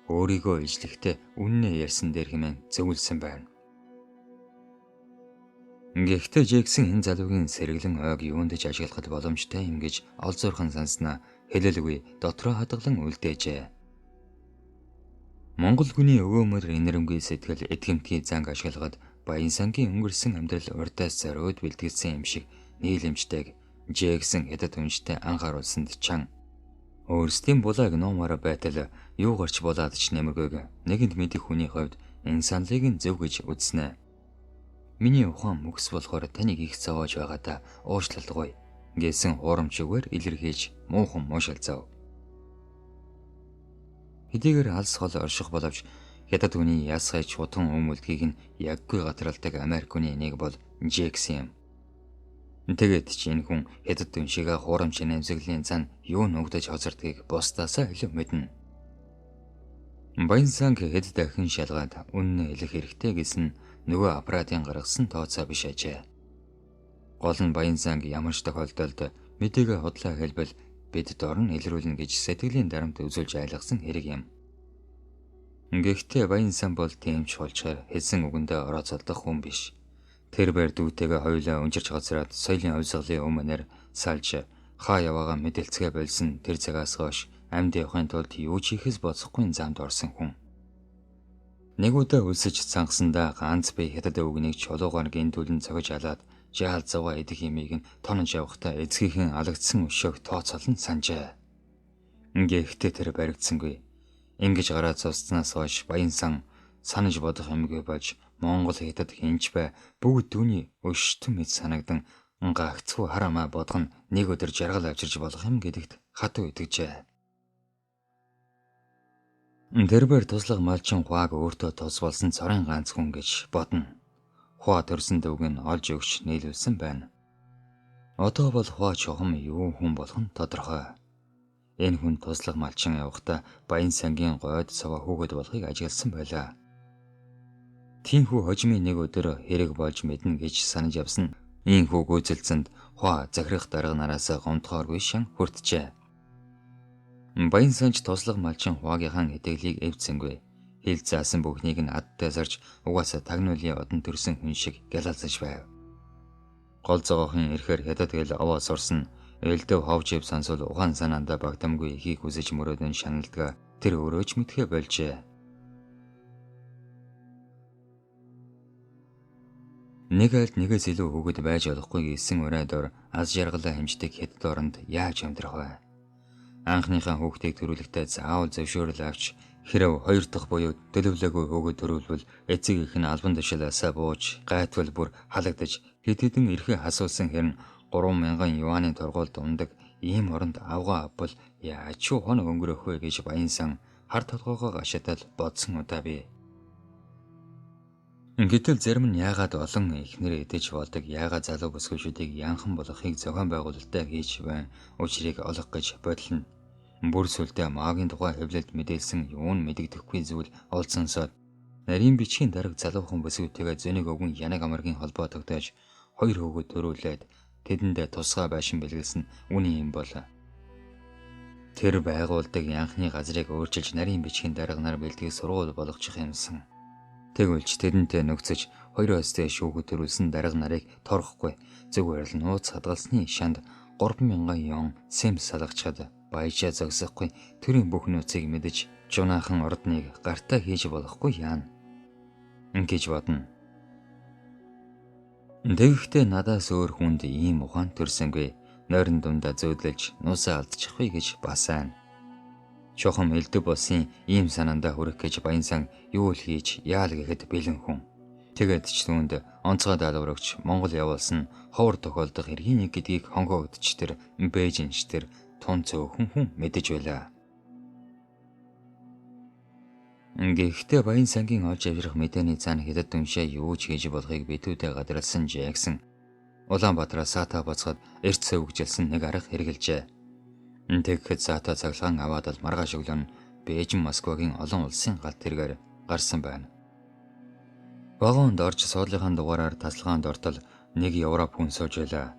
өөрийгөө ижлэхдээ үннээ ярьсан дээр хэмээн зөвлөсөн байна. Гэхдээ Джексон энэ залуугийн сэргэлэн ойг юундэж ажиглахад боломжтой юм гэж олзуурхан санснаа хэлэлгүй дотроо хадгалан үлдээжээ. Монгол хүний өвөөмөр инэрэмгүй сэтгэл эдгэмтгий занг ашиглахад Баянсангийн өнгөрсөн амьдрал урдаас зориуд бэлтгэсэн юм шиг нийлэмжтэйг Джексон хятад хүнштэй анхааруулсанд чан өөрсдийн булааг номоор байтал юу гарч болоод ч нэмэргүй нэгэнд мэдих хүний хувьд энэ саналыг нь зөв гэж үзнэ. Миний ухаан мөкс болохоор таныг их зовоож байгаадаа уучлалгүй гэсэн хуурамчгаар илэрхийлж муухан муушилзав. Хэдийгээр алс хол орших боловч хятад хүний ясгай чутган өмөлдгийг нь яггүй гатралдаг Америк хүний нэг бол Джексон юм. Тэгээд ч энэ хүн хятад түншигээ хуурамч нэмсэглийн цан юу нүгдэж хоцордгийг бусдаасаа илүү мэднэ. Баянсан хэд дахин шалгаад үнэн хэлэх хэрэгтэй гэсэн нөгөө аппаратын гаргасан тооцоо биш ажээ. Гол нь Баянсан ямар ч тохиолдолд мэдээгээ худлаа хэлбэл бид дорн илрүүлнэ гэж сэтгэлийн дарамт үзүүлж айлгсан хэрэг юм. Гэхдээ Баянсан бол тийм ч холчоор хэлсэн үгэндээ орооцолдох хүн биш. Тэр байр дүүтэйгээ хоёулаа унжирч газраад соёлын хувьсгалын өмнөр салж хаа яваагаа мэдээлцгээ болсон тэр цагаас хойш амьд явахын тулд юу ч хийхээс боцохгүй замд орсон хүн. Нэг удаа өлсөж цангасандаа ганц би хятад өвгнийг чулуугаар гинтүүлэн цогж алаад жаал заваа идэх юмыг нь тонож явахдаа эцгийнхэн алагдсан өшөөг тооцоолн санджээ. Гэхдээ тэр баригдсангүй. Ингэж гараад цуцснаас хойш баян сан санаж бодох юмгүй болж Монгол хятад хинч бай бүгд түүний өштөн мэд санагдан гагцхүү харамаа бодгон нэг өдөр жаргал авчирч болох юм гэдэгт хатуу итгэжээ. Тэрбэр туслах малчин хуаг өөртөө тус болсон цорын ганц хүн гэж бодно. Хуа төрсөн дөвг нь олж өгч нийлүүлсэн байна. Одоо бол хуа чухам юу хүн болох нь тодорхой. Энэ хүн туслах малчин явахдаа баян сангийн гойд сава хүүхэд болохыг ажигласан байлаа. Тиймхүү хожимын нэг өдөр хэрэг болж мэднэ гэж санаж явсан ийхүү гүйцэлцэнд хуа захирах дарга нараас гомдохооргүй шин хүртжээ. Баян санч туслах малчин хуагийнхаа хэдэглийг эвдсэнгүй. Хил заасан бүхнийг нь адтай сарж угаасаа тагнуулын одон төрсөн хүн шиг гялалзаж байв. Гол зогоохон ирэхээр хятад гэл аваа сурсан элдэв ховжив сансвал ухаан санаандаа багтамгүй ихийг хүсэж мөрөөдөн шаналдгаа тэр өөрөө ч мэдхэ болжээ. Нэг айлд нэгээс илүү хүүхэд байж болохгүй гэсэн урайдор аз жаргалаа хэмждэг хятад оронд яаж амьдрах вэ? Анхныхаа хүүхдийг төрүүлэхдээ заавал зөвшөөрөл авч хэрэв хоёр дахь буюу төлөвлөөгүй хүүхэд төрүүлвэл эцэг их нь албан тушаалаасаа бууж гайтвал бүр халагдаж хэд хэдэн эрхээ хасуулсан хэрн 3,000 юаны торгуульд ундаг ийм оронд авгаа авбал яаж ч хоног өнгөрөх вэ гэж баян сан хар толгоогоо гашаатал бодсон удаа бий. Гэтэл зарим нь яагаад олон ихнэр идэж болдог яагаад залуу бүсгүйчүүдийг янхан болохыг зохион байгуулалтаа хийж байна учрыг олох гэж бодлоо. Бүр сүлдээ maaгийн тухай хэвлэлд мэдээлсэн юун мэдэгдэхгүй зүйл олдсонсоод нарийн бичгийн дарга залуухан бүсгүйтэйгээ зөнийг өгөн янаг амаргийн холбоо тогтоож хоёр хүүхэд төрүүлээд тэдэндээ тусгай байшин бэлгэлсэн үний юм болоо. Тэр байгуулдаг янхны газрыг өөрчилж нарийн бичгийн дарга нар бэлтгэх сургууль болгочих юмсан. Тэгвэл ч тэдэнтэй нөхцөж хоёроос дээш хүүхэд төрүүлсэн дарга нарыг торгохгүй зүгээр л нууц хадгалсны шанд 3,000 ён сэм салгачаад баяжаа зогсохгүй төрийн бүх нууцыг мэдэж жунаахан ордныг гартаа хийж болохгүй яана. Ингэж бодно. Тэгэхдээ надаас өөр хүнд ийм ухаан төрсөнгүй нойрон дундаа зөөдлөж нуусаа алдчихвэ гэж басаана. Чухам элдв босын ийм санаандаа хүрэх гэж баян сан юу л хийж яал гэхэд бэлэн хүн. Тэгээд ч түүнд онцгой даалгаврагч Монгол явуулсан ховор тохиолдох эргийн нэг гэдгийг хонгоогдч тэр бэжинч тэр тун цөөхөн хүн мэдэж байлаа. Гэхдээ баян сангийн олж авирах мэдээний цаана хятад дүншээ юу ч хийж болохыг битүүдэд гадралсан Жаксон Улаанбаатараас саатаа боцоход эрт сөвгжилсэн нэг арга хэрэгэлжээ. Тэгэхэд саатаа цаглаган аваад л маргааш өглөө нь Бээжин Москвагийн олон улсын галт тэргээр гарсан байна. Вагонд орж суудлынхаа дугаараар тасалгаанд ортол нэг Европ хүн сууж байлаа.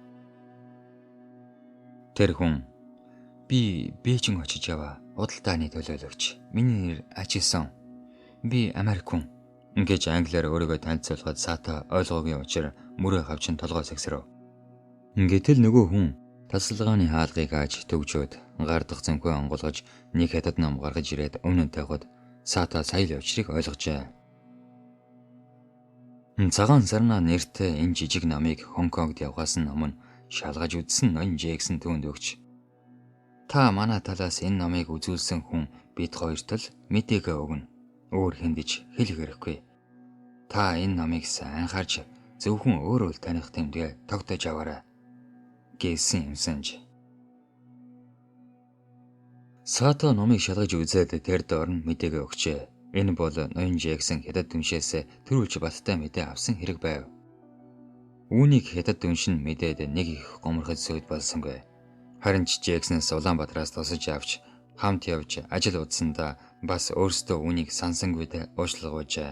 Тэр хүн би Бээжин очиж яваа. Худалдааны төлөөлөгч. Миний нэр Ачисон. Би Америк хүн. Ингэж англиар өөрийгөө танилцуулахад саатаа ойлгоогийн учраа мөрөө хавчин толгой сагсрав. Гэтэл нөгөө хүн тасалгааны хаалгыг ааж төгжөөд гардах зөнхөө онгуулгаж нэг хятад ном гаргаж ирээд өмнө тавихад саатаа сая л учрыг ойлгожээ. Цагаан сарна нэртэй энэ жижиг номыг Хонконгд явахаас өмнө шалгаж үзсэн ноён Жэксэн түүнд өгч та манай талаас энэ номыг үзүүлсэн хүн бид хоёрт л мэдээгээ өгнө. Өөр хэндэж хэлэх хэрэггүй. Та энэ номыг сайн харж зөвхөн өөрөө л таних тэмдгээ тогтоож аваарай гэсэн юмсанж. Саата номыг шалгаж үзээд тэр доор нь мэдээгээ өгчээ. Энэ бол ноён Жэксэн хятад дүншээс төрүүлж баттай мэдээ авсан хэрэг байв. Үүнийг хятад дүншин мэдээд нэг их гомроход сүйд болсонгүй. Харин ч Жэксэнээс Улаанбаатараас тусаж авч хамт явж ажил удсандаа бас өөрсдөө үүнийг сансангүйд уучлалгуужээ.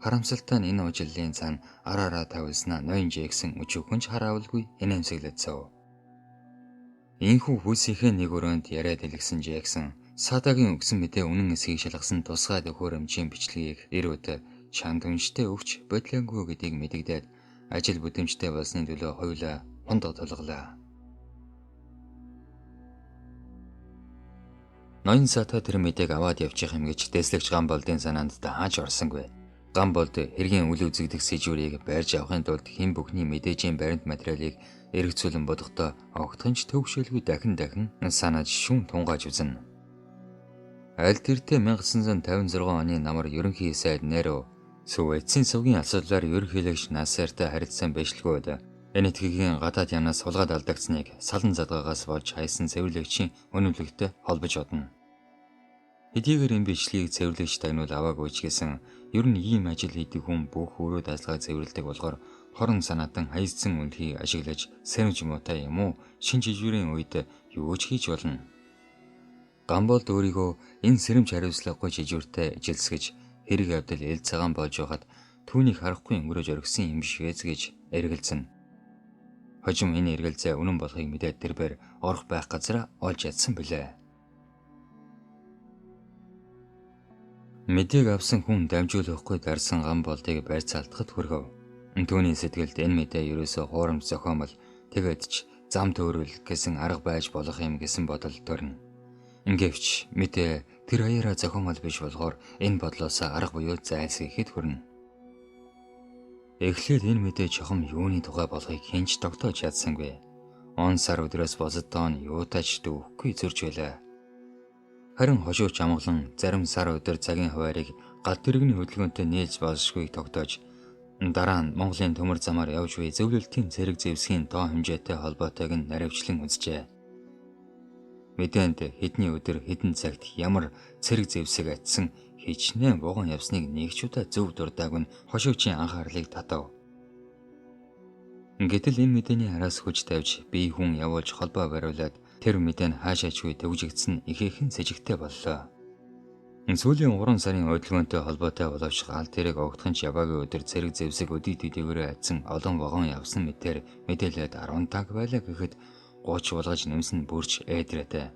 Харамсалтай нь энэ уучлалын цаана араараа тавилснаа ноён Жэксэн өчүүхөнч хараавалгүй инээмсэглэцв. Ийхүү хүүсийнхээ нэг өрөөнд яриад хэлгсэн Жэксэн Саатагийн өгсөн мэдээ үнэн эсхийг шалгасан тусгай төхөөрөмжийн бичлэгийг ирүүд шанд үнжтэй өвч бодлонгүй гэдгийг мэдэгдээд ажил бүдэмжтэй болсны төлөө хоёулаа хундаг тулгалаа. Ноён сата тэр мэдээг аваад явчих юм гэж дэслэгч Гамболдын санаанд тааж орсонгүй. Гамболд хэргийн үл үзэгдэх сэжүүрийг барьж авахын тулд хэн бүхний мэдээжийн баримт материалыг эргэцүүлэн бодохдоо огтхонч төвшөлгүй дахин санаж шүүн тунгааж үзнэ. Аль тэртээ 1956 оны намар ерөнхий сайд Неро Сүү эцсийн сувгийн асуудлаар ерөнхийлөгч Насертай харилцсан байшилгууд энэ этгээгийн гадаад янаас сулгаад алдагдсныг салан задгаагаас болж хайсан цэвэрлэгчийн өнөмлөгтэй холбож одно. Хэдийгээр энэ бичлэгийг цэвэрлэгч тагнуул аваагүй ч гэсэн ер нь ийм ажил хийдэг хүн бүх өрөө даалгаа цэвэрлдэг болохоор хорон санаатан хайцсан үнэлгийг ашиглаж сэрэмж муутай юм уу шин жижигрийн үед юу ч хийж болно. Гамболд өөрийгөө энэ сэрэмж хариуцлагагүй жижигүртэй ижилсгэж хэрэг явдал эл цагаан болж байхад түүнийг харахгүй өнгөрөөж оргисон юм биш гэж эргэлзэн. Хожим энэ эргэлзээ үнэн болохыг мэдээд тэрбээр орох байх газараа олж ядсан билээ. Мэдээг авсан хүн дамжуулахгүй дарсан Гамболдыг байрцаалтахад хүргэв. Түүний сэтгэлд энэ мэдээ ерөөсөө хуурамч зохиомол тэгээд ч зам төөрөл гэсэн арга байж болох юм гэсэн бодол төрнө. Ингээвч мэдээ тэр хаяараа зохиомол биш болохоор энэ бодлоос арга буюу зайлсхийхэд хүрнэ. Эхлээд энэ мэдээ чухам юуны тухай болохыг хинч тогтоож чадсангүй. Он сар өдрөөс босодоо нь юутаач дүүхгүй зөрж байлаа. Харин хошууч амгалан зарим сар өдөр цагийн хуваарийг гал тэрэгний хөдөлгөөнтэй нээлж болшгүй тогтоож дараа нь Монголын төмөр замаар явж буй зөвлөлтийн зэрэг зэвсгийн тоо хэмжээтэй холбоотойг нь наривчлан үзжээ. Мэдээнд хэдний өдөр хэдэн цагт ямар цэрэг зэвсэг атсан хичнээн вогон явсныг нэг ч удаа зөв дурдааг нь хошуучийн анхаарлыг татав. Гэтэл энэ мэдээний араас хүч тавьж бие хүн явуулж холбоо бариулаад тэр мэдээ нь хаашаачгүй төвжигдсэн ихээхэн сэжигтэй боллоо. Сүүлийн 3 сарын хөдөлгөөнтэй холбоотой боловч гал тэрэг огтхонч яваагийн өдөр цэрэг зэвсэг өдий төдийгөрөө атсан олон вогон явсан мэтэр мэдээлээд 15 байлаа гэхэд 30 болгож нэмсэн бүрч ээдрээтэй.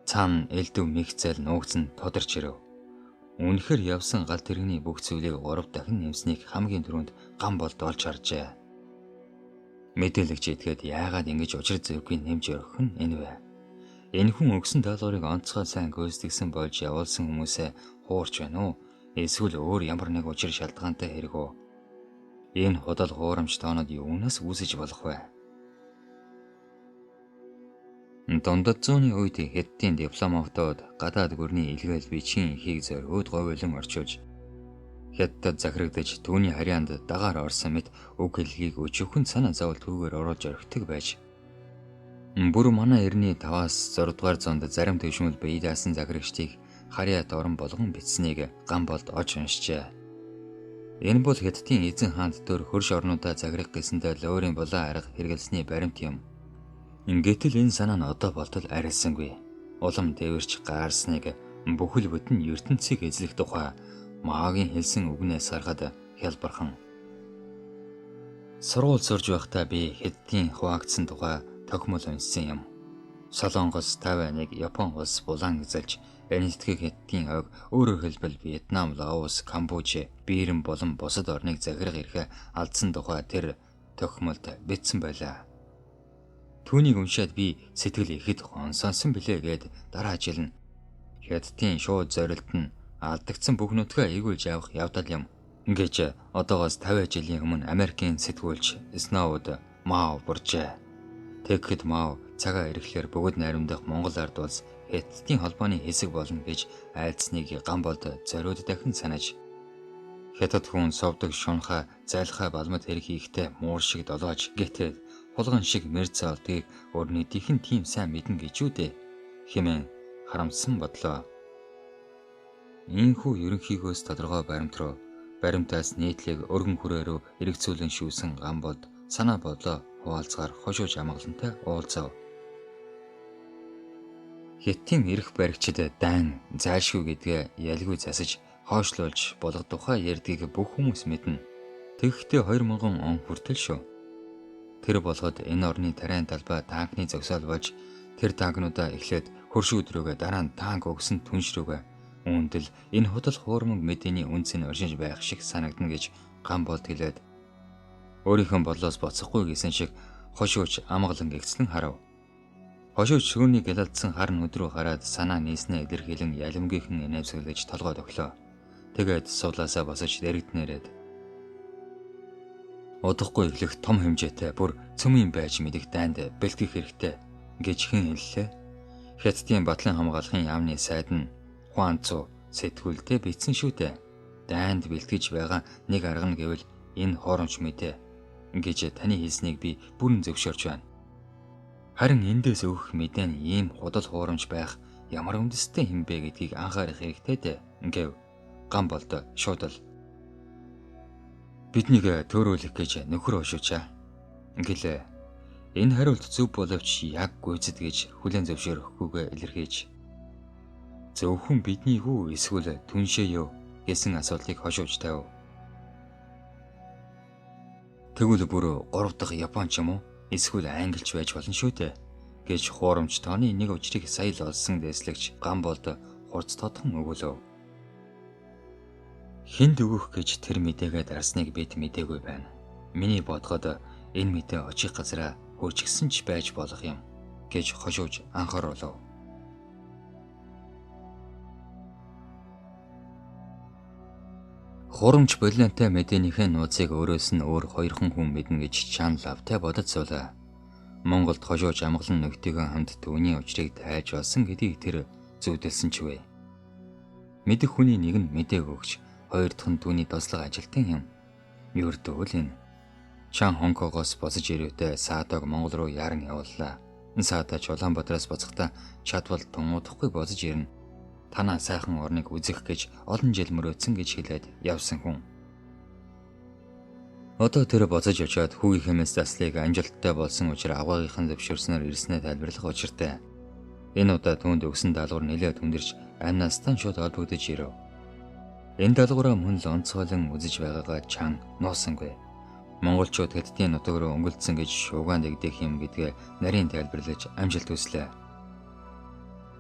Цаана элдв мэгцэл нуугдсан тодорч ирэв. Үнэхээр явсан гал тэрэгний бүх зүйлийг 3 дахин нэмснийг хамгийн түрүүнд Гамболд олж харжээ. Мэдээлэгч итгээд яагаад ингэж учир зүйгүй нэмж өргөх нь энэ вэ? Энэ хүн өгсөн даалгаврыг онцгой сайн гүйцэтгэсэн болж явуулсан хүмүүсээ хуурч байна уу? Эсвэл өөр ямар нэг учир шалтгаантай хэрэг үү? Энэ худал хуурамч тоонод юунаас үүсэж болох вэ? Дундад зууны үед Хятадын дипломатууд гадаад гүрний илгээл бичгийн ихийг зориуд говьлон орчуулж Хятадд захирагдаж түүний харьяанд дагаар орсон мэт үг хэллэгийг өчүүхэн санаа зовлтгүйгээр оруулж орхидог байж. Бүр манай эртний 5-аас 6 дугаар зуунд зарим төвшмөл бие даасан захирагчдыг харьяа дорн болгон бичсэнийг Гамболд олж уншжээ. Энэ бол Хятадын эзэн хаанд дөр хөрш орнуудаа захирах гэсэндээ лөөрийн булан арга хэрэгэлсний баримт юм. Гэтэл энэ санаа нь одоо болтол арилсангүй. Улам дээвэрч гаарсныг бүхэл бүтэн ертөнцийг эзлэх тухай Маагийн хэлсэн үгнээс гаргад хялбархан. Сургууль сурж байхдаа би Хятадын хуваагдсан тухай тохимол уншсан юм. Солонгос, Тайваныг Япон улс булан эзэлж, энэ нутгийг Хятадын ойг өөрөөр хэлбэл Вьетнам, Лаос, Камбож, Бирмэн болон бусад орныг захирах эрхээ алдсан тухай тэр тохимолд бичсэн байлаа. Түүнийг уншаад би сэтгэл ихэд гонсоонсон билээ гэд дараа жил нь Хятадын шууд зорилт нь алдагдсан бүх нутгаа ээгүүлж явах явдал юм. Ингэж одоогоос 50 жилийн өмнө Америкийн сэтгүүлч Сноуд Мао буржээ. Тэгэхэд Мао цагаа ирэхлээр бүгд найрамдах Монгол ард улс Хятадын холбооны хэсэг болно гэж айлдсныг Гамболд зориуд дахин санаж. Хятад хүн совдог шунхаа зайлхаа балмад хэрэг хийхдээ муур шиг долоож гэтэл хулган шиг мэрц олдгийг өөрний дихэн тийм сайн мэднэ гэж үү дээ хэмээн харамссан бодлоо. Ийхүү ерөнхийгөөс тодорхой баримт руу баримтаас нийтлэг өргөн хүрээрөө эргэцүүлэн шүүсэн Гамболд санаа бодлоо хуваалцгаар хошууж амгалантай уулзав. Хятадын эрх баригчид дан зайлшгүй гэдгээ ялгүй засаж хоошлуулж болох тухай ярьдгийг бүх хүмүүс мэднэ. Тэгэхдээ 2000 он хүртэл шүү. Тэр болгоод энэ орны тариан талбай танкны зогсоол болж тэр танкнуудаа эхлээд хөрш өдрөөгөө дараа нь танк өгсөн түнш рүүгээ Үүндэл энэ худал хуурмаг мэдээний үнц нь оршиж байх шиг санагдна гэж Гамболд хэлээд өөрийнхөө бодлоос боцохгүй гэсэн шиг хошууч амгалан гэгцлэн харав. Хошууч шүүнийг гялалдсан хар нүдрүү гараад санаа нийснээ илэрхийлэн ялимгийнхэн инээмсэглэж толгойд өглөө. Тэгээд суулаасаа босож дэрэгднээрээд удахгүй эхлэх том хэмжээтэй бүр цөмийн байж мэдих дайнд бэлтгэх хэрэгтэй гэж хэн хэллээ. Хятадын батлан хамгаалахын яамны сайд нь Хуанцу сэтгүүлдээ бичсэн шүү дээ. Дайнд бэлтгэж байгаа нэг арга нь гэвэл энэ хоромч мэдээ гэж таны хэлснийг би бүрэн зөвшөөрч байна. Харин эндээс өгөх мэдээ нь ийм худал хуурамч байх ямар үндэстэй юм бэ гэдгийг анхаарах хэрэгтэй дээ гэв Гамболд шууд л. Биднийг төөрөөлөх гэж нөхөр ошуучаа гэлээ. Энэ хариулт зөв боловч яг гүйцэд гэж хүлээн зөвшөөрөхгүйгээ илэрхийлж зөвхөн бидний үү эсвэл түншээ юу гэсэн асуултыг хошууч тавив. Тэгвэл бүр 3 дахь Японч юм уу? Эсвэл англич байж болно шүү дээ гэж хуурамч тооны нэг учрыг сая л олсон дэслэгч Гамболд хурц тодхон өгүүлв. Хинд өгөх гэж тэр мэдээгээ дарсныг бид мэдээгүй байна. Миний бодоход энэ мэдээ очих газараа хөөчгсөн ч байж болох юм гэж хошууж анхааруулв. Хурамч болионтой мэдээнийхээ нууцыг өөрөөс нь өөр хоёрхан хүн мэднэ гэж Чан Лавтай бодож суулаа. Монголд хошууж амгалан нөхдөгөө хамт түүний учрыг тайлж олсон гэдгийг тэр зөвдөлсөн ч вэ. Мэдэх хүний нэг нь мэдээг өгч, хоёр дахь нь түүний тослог ажилтан юм. Ердөө л энэ. Чан Хонкогоос босож ирэвдээ Саадаг Монгол руу яран явууллаа. Саадач Улаанбаатараас боцохдоо чадвал тунуудахгүй босож ирнэ. Танаа сайхан орныг үзэх гэж олон жил мөрөөдсөн гэж хэлээд явсан хүн. Одоо тэр боцож очиод хүүгийнхээс заслыг амжилттай болсон учраас аваагийнхан зөвшөөрснөөр ирснээ тайлбарлах учиртай. Энэ удаа түүнд өгсөн даалгавар нэлээд хүндэрч амнастан шууд олбогдож ирэв. Энэ даалгавраа мөн л онцгойлон үзэж байгаагаа Чан нуусангүй. Монголчууд Хятадын нутаг руу өнгөлдсөн гэж шуугаан дэгдэх юм гэдгээ нарийн тайлбарлаж амжилт хүслээ.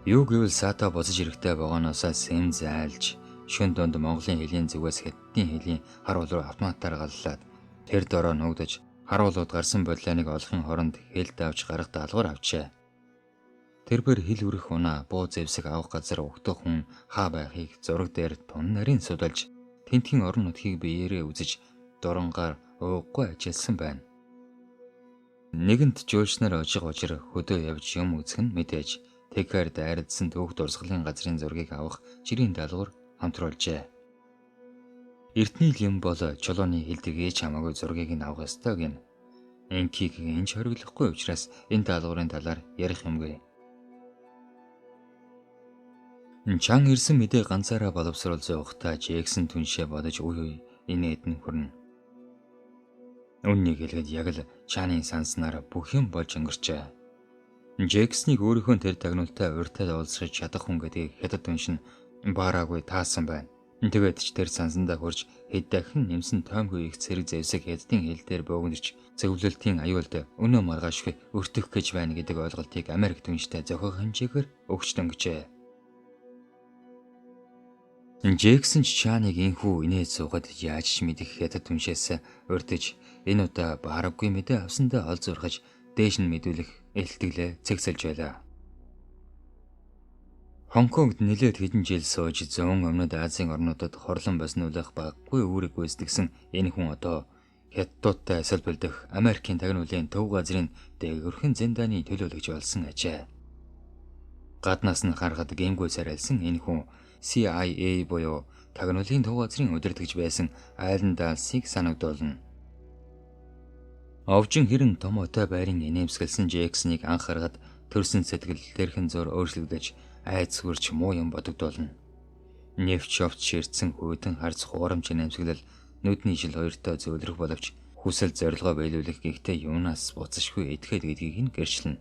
Юу гэвэл Саата босож ирэхтэй байгааноос сэм зайлж шөн донд Монголын хэлийн зүгээс Хятадын хэлийн харуул руу автоматар галлаад тэр дороо нуугдаж харуулууд гарсан бодлоныг олохын оронд хэл давж гарах даалгавар авчээ. Тэрбэр хил үрэх унаа буу зэвсэг авах газар өгдөх хүн хаа байхыг зураг дээр тун нарийн судалж тентхийн орон нутгийг биеэрээ үзэж доронгаар ууггүй ажилласан байна. Нэгэнт жуулчнаар ожиг ожир хөдөө явж юм үзэх нь мэдээж тэгэхээр дайрдсан түүх дурсгалын газрын зургийг авах жирийн даалгавар хамтруулжээ. Эртний юм бол чулууны хилдэг ээж хамаагүй зургийг нь авах ёстой гин. Энкийг энж хориглохгүй учраас энэ даалгаврын талаар ярих юмгүй. Чан ирсэн мэдээ ганцаараа боловсруулж явахдаа Джексон түншээ бодож үе инээд нь хүрнэ. Үннийг хэлгээд яг л Чанын санснаар бүх юм болж өнгөрчээ. Джексоныг өөрийнхөө тэр тагнуултай урьдтай уулзах чадах хүн гэдгийг хятад түнш нь баараагүй таасан байна. Тэгээд ч тэр сансандаа хурж хэд дахин нэмсэн тоомгүй их цэрэг зэвсэг хятадын хил дээр бөөгнөрч зөвлөлтийн аюулд өнөө маргаашгүй өртөх гэж байна гэдэг ойлголтыг Америк түнштэй зохиох хэмжээгээр өгч дөнгөжээ. Джексон ч Чаныг инхүү инээд суугаад яаж ч мэдэх хятад түншээс урдж энэ удаа баараггүй мэдээ авсандаа ол зурхаж дээш нь мэдүүлэх элтгэлээ цэгсэлж байлаа. Хонконгд нэлээд хэдэн жил сууж зүүн өмнөд Азийн орнуудад хорлон боснуулах баггүй үүрэг гүйцэтгсэн энэ хүн одоо хятадтай асал бэлдэх Америкийн тагнуулын төв газрын дээгүүрхэн зэндааны төлөөлөгч болсон ажээ. Гаднаас нь харахад гэмгүй сарайлсан энэ хүн CIA буюу тагнуулын төв газрын удирдагч байсан Айлен Далсыг санагдуулна. Овжин хэрэн томоотой байрын инээмсэглсэн Джексоныг анх харахад төрсөн сэтгэл тэрхэн зур өөрчлөгдөж айц хүрч муу юм бодогдуулна. Нэвч овч ширтсэн хүйдэн харц хуурамч инээмсэглэл нүдний жил хоёртой зөвлөрөх боловч хүсэл зорилгоо биелүүлэх гэхдээ юунаас буцашгүй итгэхэд гэдгийг нь гэрчлэнэ.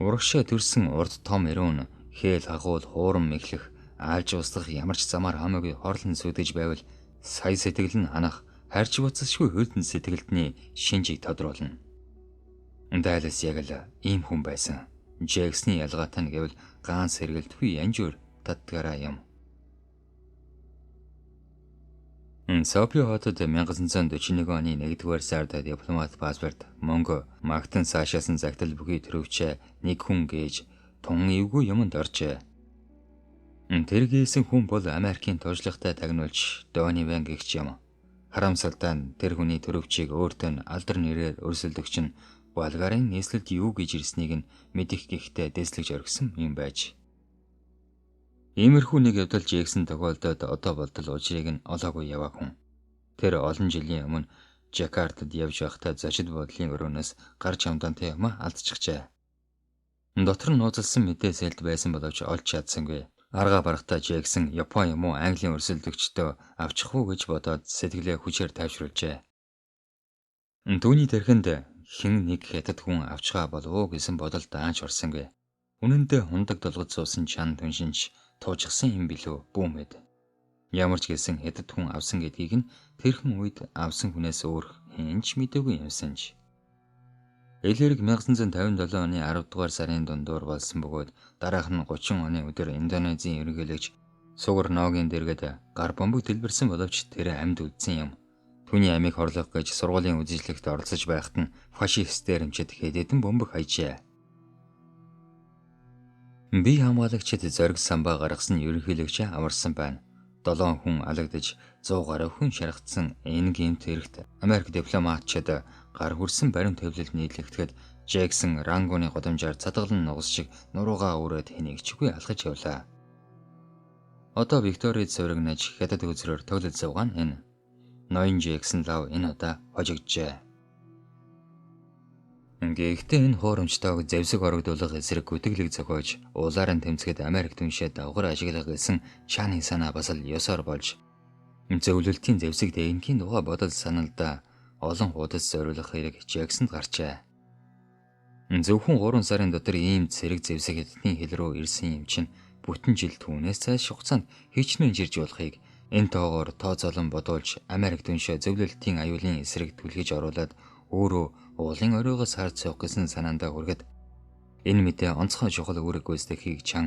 Урагшаа төрсэн урд том эрүүн хээл хагуул хуурам мэхлэх аалж устгах ямар ч замаар хамаагүй хорлон сүдэж байвал сая сэтгэл нь ханах харж буцашгүй хөлдөн сэтгэлдний шинжийг тодруулна. Дайлас яг л ийм хүн байсан. Джексны ялгаатай нь гэвэл ганц сэргэлтгүй янжуур татгаараа юм. Сопи хотод 1941 оны 1-р сард дипломат паспорт Монго магтан цаашаасан загтал бүхий төрөвчээ нэг хүн гэж тун эвгүй юмд оржээ. Тэр гисэн хүн бол Америкийн туршлагатай тагнуулж Донни Ван гэгч юм. Харамсалтай нь тэр хүний төрөвчийг өөртөө нь алдар нэрээр өрсөлдөгч нь Болгарын нийслэлд юу гэж ирснийг нь мэдэх гэхдээ дэслэж оргисон юм байж. Иймэрхүү нэг явдал Жексон тохиолдоод одоо болтол уучрыг нь олоогүй яваа хүн. Тэр олон жилийн өмнө Жакартад явж байхдаа зочид бодлын өрөөнөөс гарч хамдаантай юм алдчихжээ. Дотор нь нууцлсан мэдээ сэлд байсан боловч олж чадсангүй. Арга барахтаа Жексон Япон юм уу Английн өрсөлдөгчдөө авчих уу гэж бодоод сэтгэлээ хүчээр тайвшруулжээ. Түүний тэрхэнд хэн нэг хятад хүн авчихаа болов уу гэсэн бодолд аач орсонгүй. Үнэн дээр хундаг долгод суусан чан түншинч туужсан юм билүү бүүмэд. Ямар ч гэсэн хятад хүн авсан гэдгийг нь тэрхэн үед авсан хүнээс өөр хинч мэдээгүй юмсанж. Элэрэг 1957 оны 10 дугаар сарын дундуур болсон бөгөөд дараах нь 30 оны өдөр Индонезийн ерөнхийлөгч Сугарногийн дэргэд гар бомбог дэлбэрсэн боловч тэр амьд үлдсэн юм. Түүний амийг хорлох гэж сургуулийн үзэсгэлэгт оролцож байхад нь фашистээр хэмжиж хэдэн бомбог хаяжээ. Би хамгаалагчид зориг самбаа гаргасан ерөнхийлөгч аварсан байна. 7 хүн алагдаж 100 гаруй хүн шаргацсан энэ гэмт хэрэгт Америк дипломатчид гар хүрсэн баримт төвлөлд нийлэгдэхэд Жексон Рангуны годамжаар цадгалан нугас шиг нуруугаа өрөөд хэнийгчгүй алхаж явлаа. Одоо Викторид суврагнаж хятад үзрээр тоглол зовгаан энэ. Ноён Жексон лав энэ удаа хожигджээ. Гэхдээ энэ хуурамчтайг зэвсэг орогдуулах эсрэг гүтгэлэг зохиож уулаар нь тэмцэхэд Америк түншээ давхар ажиглах гэсэн шааны санаа бас л ёсоор болж зөвлөлтийн зэвсэг техникийн тухай бодол саналда олон хуудас зориулах хэрэг Жексонд гарчээ. Зөвхөн 3 сарын дотор ийм зэрэг зэвсэг хэдний хил рүү ирсэн юм чинь бүтэн жил түүнээс цааш хугацаанд хичнээн жирж болохыг энэ тоогоор тооцоолон бодуулж Америк түншээ зөвлөлтийн аюулын эсрэг түлхэж оруулаад өөрөө уулын оройгоос харж суух гэсэн санаандаа хүрэхэд энэ мэдээ онцгой чухал үүрэг гүйцэтгэхийг чан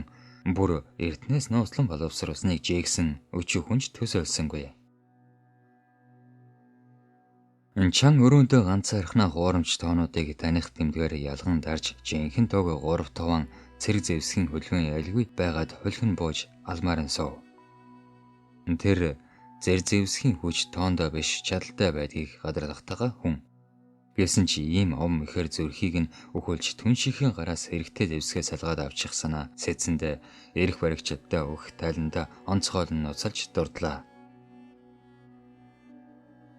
бүр эрдэнэс нууцлан боловсруулсныг Жексон өчиг хүнж төсөөлсөнгүй. Чан өрөөндөө ганцаархнаа хуурамч тоонуудыг таних тэмдгээр ялган дарж жинхэнэ тоог 3-5 цэрэг зэвсгийн хөлгөн ялгүй байгаад хөлгөн бууж алмаар нь суув. Тэр зэр зэвсгийн хүч тоондоо биш чадaltaй байдгийг гадарлахтайгаа хүн. Гэсэн чи ийм ом ихэр зүрхийг нь өхөлж түншихийн гараас хэрэгтэй зэвсгээ салгаад авчих санаа сэцэндээ эрх баригчдаа өгөх тайланда онцгойлон нуцалж дурдлаа.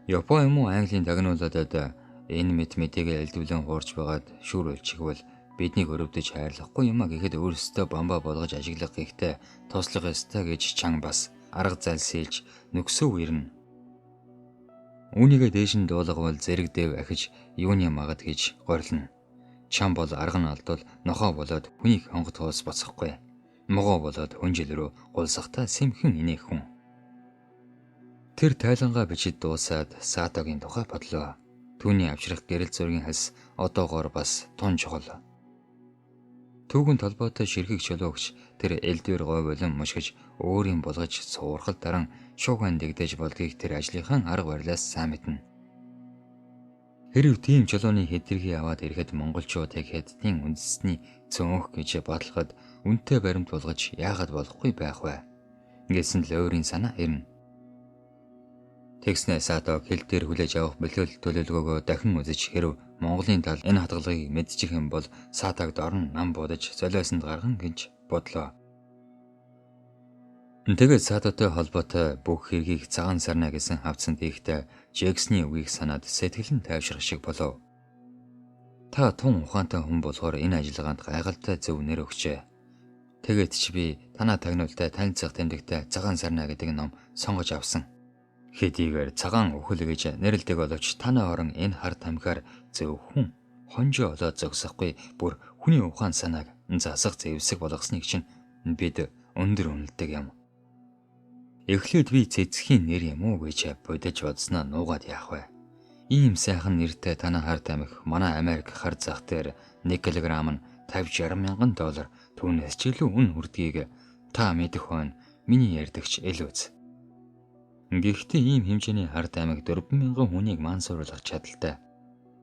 Япон юм уу Английн тагнуулуудад энэ мэд мэдээгээ элдвлэн хуурж байгаад шүүрүүлчихвэл биднийг өрөвдөж хайрлахгүй юм а гэхэд өөрсдөө бамбаа болгож ажиглах гэхдээ туслах ёстой гэж чан бас арга зал сэлж нөксөв ирнэ. Үүнийгээ дээш нь дуулгавал зэрэг дэв ахиж юуны магад гэж горилно. Чам бол арга нь алдвал нохоо болоод хүнийг хонгот хоос боцохгүй. Могоо болоод хүнжил рүү гулсахтаа сэмхэн инех хүн. Тэр тайлангаа бичиж дуусаад Сатогийн тухай бодлоо. Түүний авчрах гэрэл зургийн хальс одоогоор бас тун чухал. Түүхэн толботой ширхэг чулуугч тэр элдвэр гой болон мушгиж өөрийн болгож суурхал даран шууган дэгдэж болдгийг тэр ажлынхан арга барилаас сайн мэднэ. Хэрв тийм чулууны хэдэрхий аваад ирэхэд монголчуудыг хэдтийн үндэсний цөөнх гэж бодлоход үнэтэй баримт болгож яагаад болохгүй байх вэ? Гэсэн л өөрийн санаа ирнэ. Тэгснэ Сато хил дээр хүлээж авах бэлтгэл төлөвлөгөөгөө дахин үзэж хэрв Монголын тал энэ хатгалыг мэдчих юм бол Сатагд орон нам бодож золиосонд гарган гэж бодлоо. Тэгээд Сатотой холбоотой бүх хэргийг цагаан сарна гэсэн хавцанд хийхдээ Жексны үгийг санаад сэтгэл нь тайвшрах шиг болов. Та тун ухаантай хүн болохоор энэ ажиллагаанд гайхалтай зөв нэр өгчээ. Тэгээд чи би танаа тагнуултай танилцах тэмдэгтээ цагаан сарна гэдэг ном сонгож авсан. Хэдийгээр цагаан өхөл гэж нэрлдэг боловч танаа орон энэ хар тамхиар зөвхөн хонжоо олоод зогсохгүй бүр хүний ухаан санааг засах зэвсэг болгосныг чинь бид өндөр үнэлдэг юм. Эхлээд би цэцгийн нэр юм уу гэж бодож бодсноо нуугаад яах вэ? Ийм сайхан нэртэй танаа хар тамхи манай Америк хар зах дээр 1 кг нь 50-60 мянган доллар түүнээс ч илүү үн хүрдгийг та мэдэх хүн миний ярьдагч эл үз. Гэхдээ ийм хэмжээний хард аймаг 4,000 хүнийг мансууруулах чадaltaй.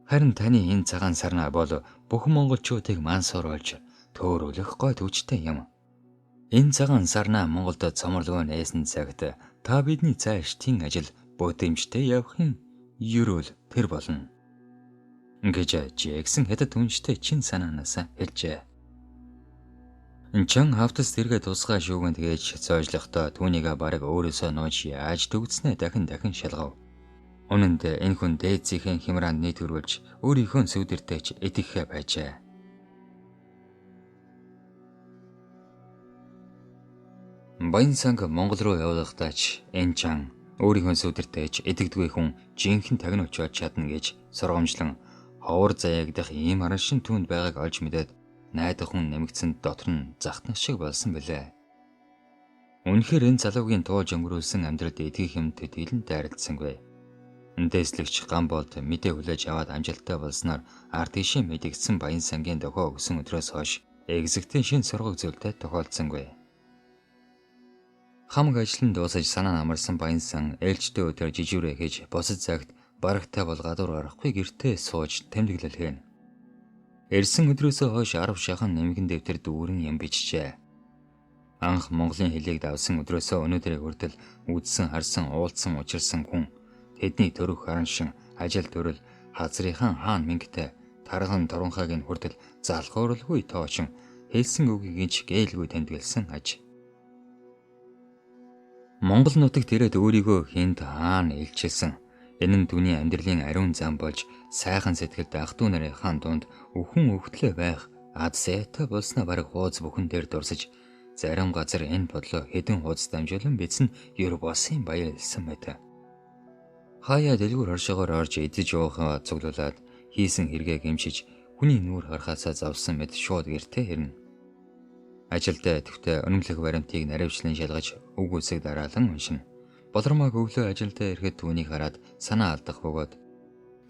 Харин таны энэ цагаан сарнаа бол бүх монголчуудыг мансууруулж төөрүүлэх гой төвчтэй юм. Энэ цагаан сарнаа Монголд цоморлогоо нээсэн цагт та бидний цаашдын ажил бүтээмжтэй явахын ерөөл тэр болно. Гэж Жексон хятад хүнчтэй чин санаанаас хэлжээ. Чан хавтас тэргээ тусгай шүүгэнд гэж цоожлохдоо түүнийг бараг өөрөөсөө нууж яаж төгснээ дахин шалгав. Үнэнд энэ хүн дээдсийн хямраанд нийтгэрүүлж өөрийнхөө сүдэртэй ч итгэхэ байжээ. Баянсанг Монгол руу явуулахдаа ч энэ чан өөрийнхөө сүдэртэй ч итгэдэггүй хүн жинхэнэ тагнуулж чадна гэж сургамжлан ховор заяагдах ийм араншин түүнд байгааг олж мэдээд найдах хүн нэмэгдсэн дотор нь захтнах шиг болсон билээ. Үнэхээр энэ залуугийн туулж өнгөрүүлсэн амьдралд итгэх юмд тэлэн дайралтсангүй. Дээслэгч Гамболд мэдээ хүлээж аваад амжилттай болсноор ард тийшээ мэдэгдсэн Баянсангийн дохио өгсөн өдрөөс хойш экзектийн шин сургаг зүйлтэй тохиолдсангүй. Хамаг ажил нь дуусаж санаа намарсан Баянсан ээлжтэй өдөр жижүүрээ хийж босод цагт барагтай бол гадуур гарахгүй гэртээ сууж тэмдэглэл хийн. Ирсэн өдрөөсөө хойш 10 шахан нэмгэн дэвтэр дүүрэн юм бичжээ. Анх Монголын хэлийг давсан өдрөөсөө өнөөдрийг хүртэл үдсэн харсан уулзсан учирсан хүн тэдний төрөх хараншин ажил төрөл хазрынхан хаан мингтэй тархан туранхайг нь хүртэл залхууралгүй тоочин хэлсэн үгийг ч гээйлгүй тэмдэглэсэн аж. Монгол нутагт ирээд өөрийгөө хинт хаана илчилсэн. Энэ нь түүний амьдралын ариун зам болж сайхан сэтгэлд ах トゥ нарын дунд өхөн өвтлөө байх ад сайтай болсноо бараг хууз бүхэн дээр дурсаж зарим газар энэ бодлоо хэдэн хуудас дамжуулан бичсэн ер босын баяр хэлсэн байт. Хаяа дэлгүүр оршоогоор орж эдэж уухаа цуглуулад хийсэн хэрэгээ гэмшиж хүний нүур харахаасаа завсан мэт шууд гэртээ ирнэ. Ажилдаа төвтэй өнөмлөх баримтыг наривчлан шалгаж үг үсэг дараалан уншина. Болормог өглөө ажилдаа ирэхэд түүнийг хараад санаа алдах бөгөөд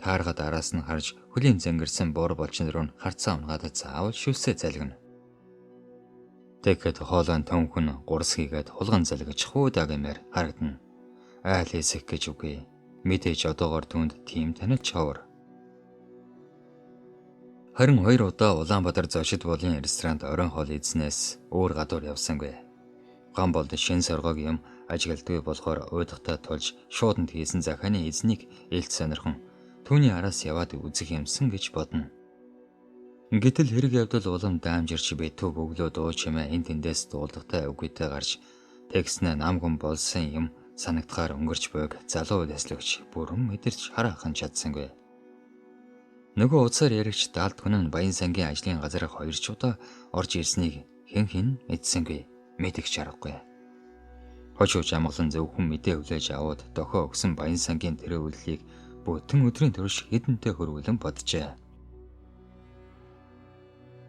тааргад араас нь харж хөлийн зангирсан буур болчин руу харцаа унгаад заавал шүлсээ залгина. Тэгэхэд хоолойн төнхөн гурс хийгээд хулган залгиж хуудаагэмээр харагдана. Айл хэсэх гэж үгүй. Мэдээж одоогоор түүнд тийм танилж ховор. Харин 2 удаа Улаанбаатар зочид болын ресторанд оройн хоол идснээс өөр гадуур явсангүй. Гамболд шин соргог юм ажиглдаггүй болохоор уйдахтай тулж шууданд хийсэн захааны эзнийг элт сонирхон түүний араас яваад үзэх юмсан гэж бодно. Гэтэл хэрэг явдал улам даамжирч битүү бөглөө дуу чимээ эн тэндээс дуулдахтай үгүйтэй гарч текстнэ намгүн болсон юм санагдахаар өнгөрч буйг залуу дэслэгч бүрэн мэдэрч хараахан чадсангүй. Нөгөө уцаар яригч даалд хүн нь Баянсангийн ажлын газарыг 2 удаа орж ирснийг хэн мэдсэнгүй, мэдэгч аргагүй. Хожууч амгалан зөвхөн мэдээ хүлээж аваад дохио өгсөн Баянсангийн тэр үйллийг бүтэн өдрийн турш хэдэнтэй хөрвүүлэн боджээ.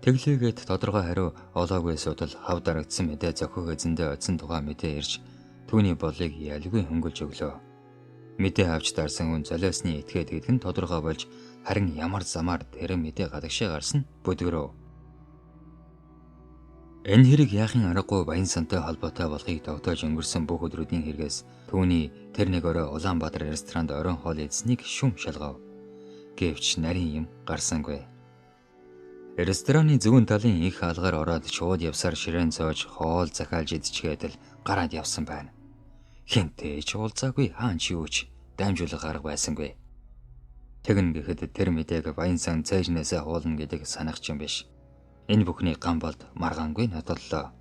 Тэглээгээд тодорхой хариу олоогүй судал хав дарагдсан мэдээ зохиог эзэндээ оцсон тухай мэдээ ирж түүний болыг ялгүй хөнгөлж өглөө. Мэдээ авч дарсан хүн золиосны этгээд гэдгэн тодорхой болж харин ямар замаар тэр мэдээ гадагшаа гарсан бүдгэрөө. Энэ хэрэг яахын аргагүй Баянсантай холбоотой болохыг тогтоож өнгөрсөн бүх өдрүүдийн хэрэгээс түүний тэр нэг орой Улаанбаатар ресторанд оройн хоол идсэнийг шүм шалгав. Гэвч нарийн юм гарсангүй. Рестораны зүүн талын их хаалгаар ороод шууд явсаар ширээн цоож хоол захиалж идчихээд л гараад явсан байна. Хинтээ ч уулзаагүй хаан ч юуч дамжуулах арга байсангүй. Тэгнэ гэхэд тэр мэдээг Баянсан цэежнээсээ хуулна гэдэг санах юм биш. Энэ бүхний Гамболд маргаангүй нотоллоо.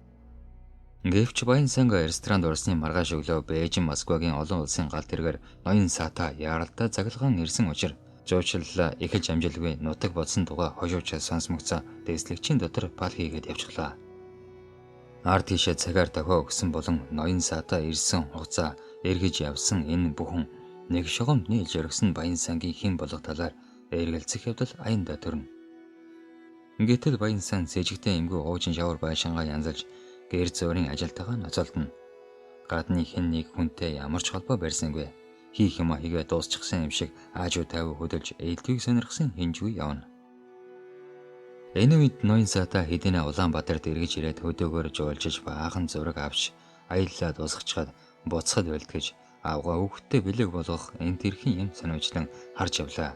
Гэвч Баянсан ресторанд орсны маргааш өглөө Бээжин Москвагийн олон улсын галт тэргээр ноён саата яаралтай заглаган ирсэн учраас жуучлалаа ихэж амжилгүй нутаг болсон тугаа хожуучаа сонсмогцоо дэслэгчийн дотор пал хийгээд явчихлаа. Ард тийшээ цагаар дохио өгсөн болон ноён саата ирсэн хугацаа эргэж явсан энэ бүхэн нэг шугамд нийлж өргсөн Баянсангийн хэн болох талаар эргэлзэх явдал аяндаа төрнө. Гэтэл Баянсан сэжигтэй эмгүү уужин шавар байшингаа янзалж гэр зөөрийн ажилтайгаа ноцолдно. Гадны хэн нэг хүнтэй ямар ч холбоо барьсангүй. Хийх юм хийгээ дуусчихсан юм шиг аажуу тайвуу хөдөлж ээлжийг сонирхсан хинжгүй явна. Энэ үед ноён саата хэдийнэ Улаанбаатарт эргэж ирээд хөдөөгөөр жуулжиж баахан зураг авч аяллаа дуусгачаад буцахад бэлтгэж аавгаа хүүхдтэй бэлэг болгох энэ тэрхэн юм санамжлан харж явлаа.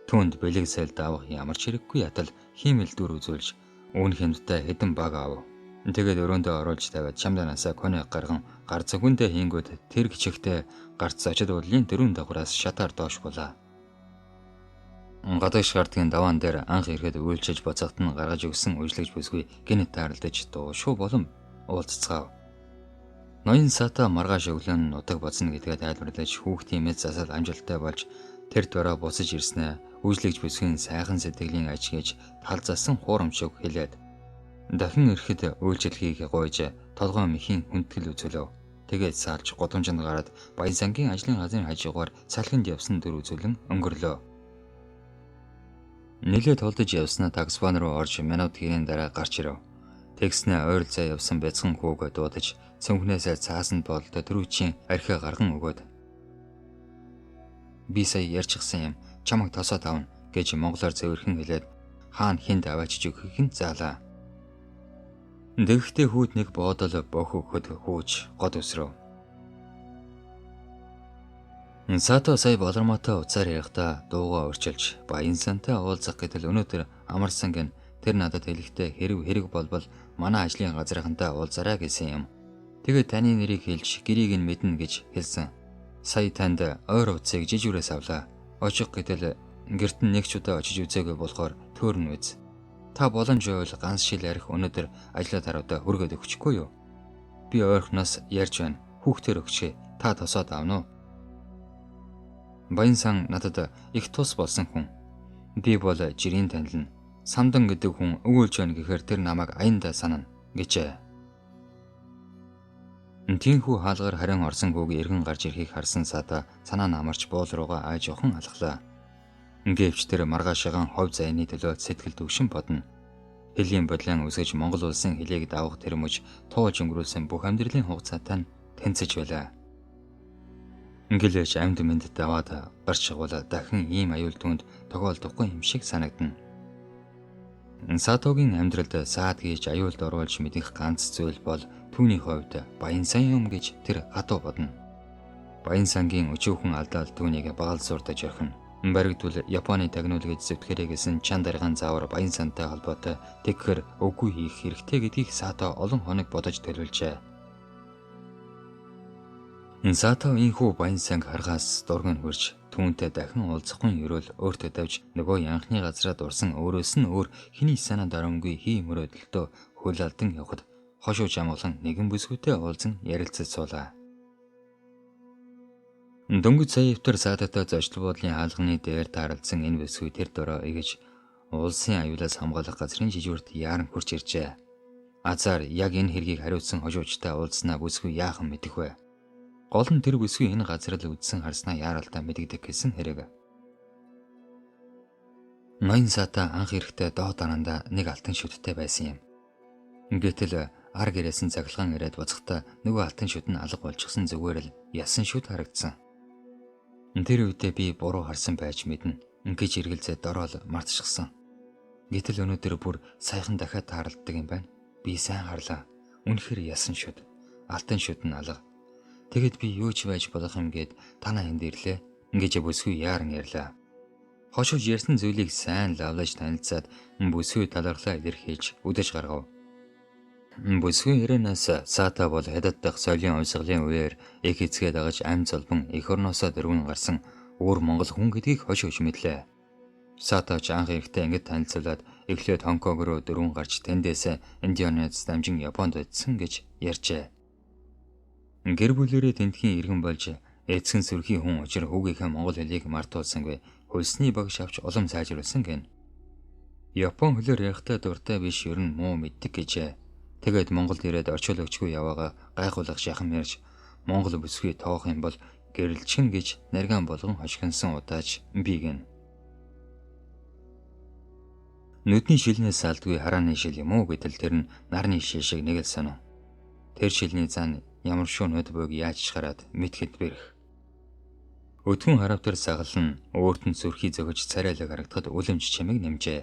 Түүнд бэлэг сэлд авах ямар ч хэрэггүй ятал хиймэл дүр үзүүлж үүн хэмжтэй хэдэн баг аав. Тэгээд өрөөндөө оруулж тавиад чамданасаа коньяк гарган гар зөвгөндөө хийнгүүд тэр гिचгтээ гарц очид уулын дөрөв дагуураас шатаар доош булаа. Гадагш гардгийн даваан дээр анх ирэхэд үйлчилж буцахт нь гаргаж өгсөн үйлчлэгч бүсгүй гинэт тааралдаж дуушуу болон уулзцгаав. Ноён Сата маргааш өглөө нутаг боцно гэдгээ тайлбарлаж хүүхдийн мэд засал амжилттай болж тэр дөрөө буцаж ирснэ. Үйлчлэгч бүсгийн сайхан сэтгэлийн ажгийж талзасан хуурамчиг хэлээд дахин ирэхэд үйлчлэгийг гуйж толгой мэхийн хүндэтгэл үзүүлв. Тэгээд саалж гудамжинд гараад Баян сангийн ажлын газрын хажуугаар салхинд явсан дүр үзүүлэн өнгөрлөө. Нилээд холдож явснаа таксбан руу орж минут хэрийн дараа гарч ирэв. Тэгснэ ойролцоо явсан бяцхан хүүгээ дуудаж цөмхнээсээ цаасанд болдод төрүүчийн архиа гарган өгөөд би сая ярьчихсан юм чамайг тосоод авна гэж монголоор зөөрхөн хэлээд хаана хүнд аваачиж өгөхийг нь заалаа. Тэгэхдээ хүүд нэг боодол бох өгөхөд хууж год өсрөв. Сато сая болормотой уцаар ярихдаа дуугаа урчилж Баян сантай уулзах гэтэл өнөөдөр амар сангийн тэр надад хэлэхдээ хэрэг болбол манай ажлын газрынхантай уулзараа гэсэн юм. Тэгээд таны нэрийг хэлж гэрийг нь мэднэ гэж хэлсэн. Сая танд ойр уцыг жижигрээс авлаа. Очих гэтэл гэрт нь нэг ч удаа очиж үзээгүй болохоор төөрн үз. Та боломж байвал ганц шил арх өнөөдөр ажлаа таруудаа хүргээд өгчихгүй юу? Би ойрхоноос ярьж байна. Хүүхдээр өгчээ. Та тосоод авна уу? Баян сан надад их тус болсон хүн. Би бол жирийн танилна. Самдан гэдэг хүн өгүүлж байна гэхээр тэр намайг аяндаа санана гэжээ. Тинхүү хаалгаар харин орсон хүүг эргэн гарч ирэхийг харсан Сата санаа намарч буул руугаа айж охон алхлаа. Гэвч тэр маргаашагаан хов зайны төлөө сэтгэл төвшин бодно. Хэлийн бодлон үсгэж Монгол улсын хэлийг давах тэр мөж туулж өнгөрүүлсэн бүх амьдралын хугацаатай тэнцэж байлаа. Ингэлж амьд мэнд даваад гарч чагвал дахин ийм аюул түнд тохиолдохгүй юм шиг санагдана. Сатогийн амьдралд саад гэж аюулд оруулж мэдэх ганц зүйл бол түүний хувьд Баян сан юм гэж тэр хатуу бодно. Баян сангийн өчүүхэн алдаал түүнийг багалзуурдаж орхино. Баригдвал Японы тагнуул гэж зөвтгөрэй гэсэн чан даргаан заавар Баян сантай холбоотой тэгхэр үгүй хийх хэрэгтэй гэдгийг Сато олон хоног бодож төлөвлөжээ. Сато инхүү Баян санг харгаас дурган хурж түүнтэй дахин уулзахгүй ерөөл өөртөө давж нөгөө янхны газраа дурсан өөрөөс нь өөр хэний санаанд оромгүй хий мөрөөдөлтөө хөлалдан явхад хошуу жамглан нэгэн бүсгүйтэй уулзан ярилцаж суулаа. Дөнгөж сая өвтөр Сататай зочлол буудлын хаалганы дээр тааралдсан энэ бүсгүй тэр дөрөө игэж улсын аюулаас хамгаалах газрын жижигүрт яаран хурж иржээ. Азар яг энэ хэргийг хариуцсан хожуучтай уулзнаа бүсгүй яахан мэдэх вэ? Гол нь тэр бүсгүй энэ газар л үдсэн харснаа яаралтай мэдэгдэх гэсэн хэрэг. Ноён Сата анх ирэхдээ доод дараандаа нэг алтан шүттэй байсан юм. Гэтэл ар гэрээсэн цаглаган ирээд буцахдаа нөгөө алтан шүт нь алга болчихсон зүгээр л ясан шүт харагдсан. Тэр үедээ би буруу харсан байж мэднэ. Ингэж эргэлзээ дороол мартчихсан. Гэтэл өнөөдөр бүр саяхан дахиад тааралддаг юм байна. Би сайн харлаа. Үнэхээр ясан шүт. Алтан шүт нь алга. Тэгэд би юу ч байж болох юм гээд танаа энд ирлээ. Ингэж бүсгүй яаран ярьлаа. Хошууж ярьсан зүйлийг сайн лавлаж танилцаад бүсгүй талархлаа илэрхийлж үдэж гаргав. Бүсгүй ирэнээс Сата бол хятад дахь соёлын уйсгалын үеэр их эцгээ дагаж амь золбон эх орноосоо дөрвөн гарсан өөр монгол хүн гэдгийг хошууж мэдлээ. Сата ч анх ирэхдээ ингэж танилцуулаад эхлээд Хонконг руу дөрвөн гарч тэндээс Индианаас дамжин Японд очсон гэж ярьжээ. Гэр бүлэрээ тентхийн иргэн болж эцгэн сүрхий хүн учир хүүгийнхээ монгол хэлийг мартуулсангүй хөлсний багш авч улам сайжруулсан гэн. Япон хэлээр ярихтаа дуртай биш ер нь муу мэддэг гэжээ. Тэгээд Монголд ирээд орчуулагчгүй яваага гайхуулах шахам ярьж Монгол бүсгүй тоох юм бол гэрэлчин гэж наргаан болгон хошигнсан удааж би гэн. Нүдний шилнээс алдгүй харааны шил юм уу гэтэл тэр нь нарны шил шиг нэг л санав. Тэр шилний зан ямар шүүнөд бөөг яаж хараад мэдхэд бэрх. Өдгөн харавтар сагалн өөрт нь сүрхий зөгөж царайлаг харагдахад үлэмж чимэг нэмжээ.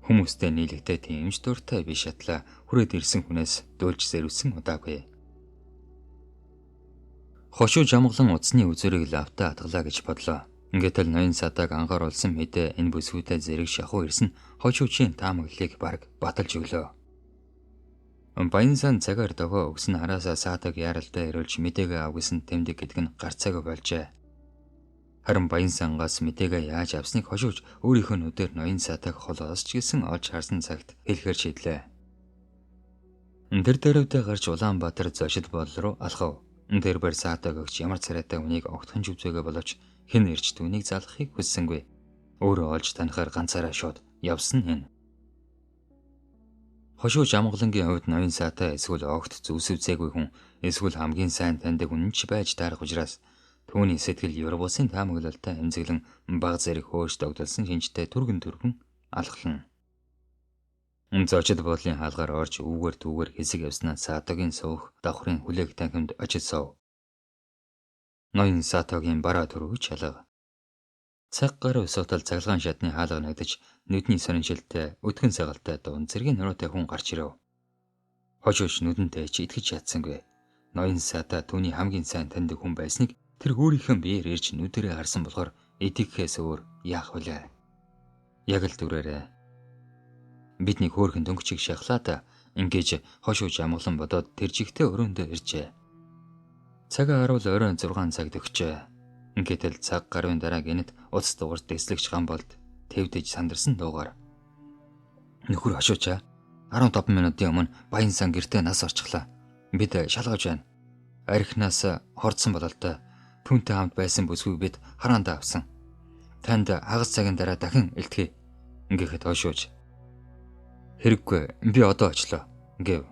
Хүмүүстэй нийлэгтэй тиймж дуртай биш шатла хүрээд ирсэн хүнээс дүүлж зэрвсэн удаагүй. Хошуу жамглан утасны үзүүрийг лавтаа хатгалаа гэж бодлоо. Ингээд л ноён садаг анхааруулсан мэдээ энэ бүсгүйтэй зэрэг шахуу ирсэн хошуучийн таамаглалыг бараг баталж өглөө. Баянсан цагаар догоо өгсөн хараасаа саадаг яаралтай ирүүлж мэдээгээ авгасан тэмдэг гэдэг нь гарцаагүй болжээ. Харин Баянсангаас мэдээгээ яаж авсныг хошууч өөрийнхөө нүдээр ноён садаг холоос ч гэсэн олж харсан цагт хэлэхээр шийдлээ. Тэр дөрөвдөө гарч Улаанбаатар зочид боол руу алхав. Тэр бэр саадаг өгч ямар царайтай үнийг огтхон жүзээгөө боловч хэн ирж түүнийг залхахыг хүссэнгүй. Өөрөө олж танихаар ганцаараа шууд явсан энэ. Хошуу жамглангийн хувьд ноён саатай эсвэл огт зүсвзээгүй хүн эсвэл хамгийн сайн таньдаг үнэнч байж таарах учраас түүний сэтгэл Европын таамаглалтай эмзэглэн баг зэрэг хөөж догдолсон шинжтэй түргэн алхлан. Зочид буудлын хаалгаар орж үүгээр түүгээр хэсэг явснаа саатагийн суух давхрын хүлээх танхимд очиж суув. Ноён саатагийн бараа төрөж алга. Цаг гар усуутал цаглагаан шатны хаалга нагдаж нүдний соронжилттай өтгөн сагалтай дуун зэргийн нуруутай хүн гарч ирэв. Хошууч нүдэнтэй ч итгэж чадсангүй. Ноён саата түүний хамгийн сайн таньдаг хүн байсныг тэр өөрийнхөө биеэр ирж нүдэрээ харсан болохоор итгэхээс өөр яах вүлээ. Яг л дүрээрээ. Бидний хөөрхөн дөнгөчийг шахлаа та ингэж хошууч амглан бодоод тэр жигтэй өрөөндөө иржээ. Цагаа харуул оройн 6 цагт өгчээ. Ингээд л цаг гаруйн дараа гинэт утас дугарт дэслэгч Гамболд тэвдэж сандарсан дуугаар. Нөхөр хошуучаа 15 минутын өмнө Баянсан гэртээ нас орчихлаа. Бид шалгаж байна. Архинаас хордсон бололтой. Түүнтэй хамт байсан бүсгүй бид хараандаа авсан. Танд хагас цагийн дараа дахин илтгэе. Ингээд хошууч. Хэрэггүй би одоо очлоо гэв.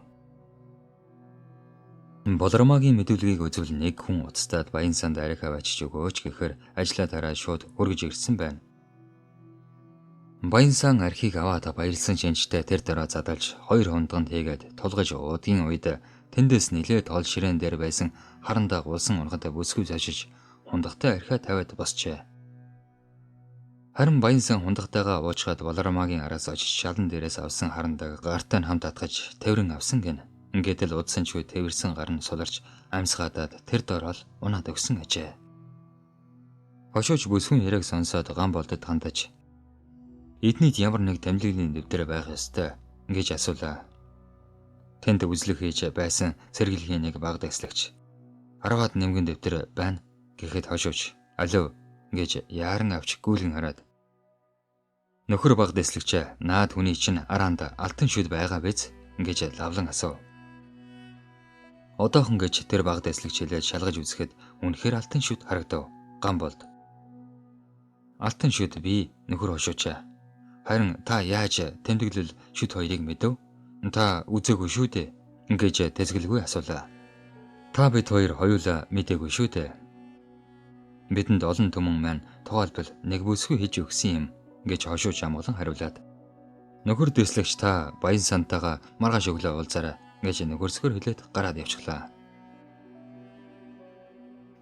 Болормагийн мэдүүлгийг үзвэл нэг хүн уцтаад Баянсанд архив ачиж өгөөч гэхээр ажлаа дараа шууд хөргөж ирсэн байна. Баянсан архийг аваад баярлсан шинжтэй тэр дараа задалж 2 хондгонд хийгээд тулгаж уудгийн үед тэндээс нилээд ол ширээн дээр байсан харандаа гулсан ургад бүсгүй зашиж хундагтай архиа тавиад босчээ. Харин Баянсан хундагтайгаа уучгаад Болормагийн араас очиж шалан дээрээс авсан харандааг гартаа хамт атгаж тэврэн авсан гэнэ. Ингээд л удсан ч үе тэрсэн гар нь суларч амьсгаадаад тэр дорол унаад өгсөн ажээ. Хошууч бүсгүй яриаг сонсоод Гамболдод хандаж эднийд ямар нэг тэмдэглэлийн дэвтэр байх ёстой гэж асуулаа. Тэнд үзлэг хийж байсан сэргэлгийн нэг баг дэслэгч аргаад нэмгэн дэвтэр байна гэхэд хошууч алив гэж яаран авч гүйлгэн хараад нөхөр баг дэслэгч наад хүний чинь араанд алтан шүд байгаа биз гэж лавлан асуув. Одоохон гэж тэр баг дэслэгч хэлээд шалгаж үзэхэд үнэхээр алтан шүд харагдав. Гамболд. Алтан шүд би нөхөр хошуучаа. Харин та яаж тэмдэглэл шүд хоёрыг мэдэв? Та үзээгүй шүү дээ гэж тэсгэлгүй асуулаа. Та бид хоёр хоёулаа мэдээгүй шүү дээ. Бидэнд олон түмэн маань тоолбол нэг бүсгүй хийж өгсөн юм гэж хошууч амгалан хариулаад. Нөхөр дэслэгч та Баянсантайгаа маргааш өглөө уулзаарай гэж нөхөрсгөр хэлээд гараад явчихлаа.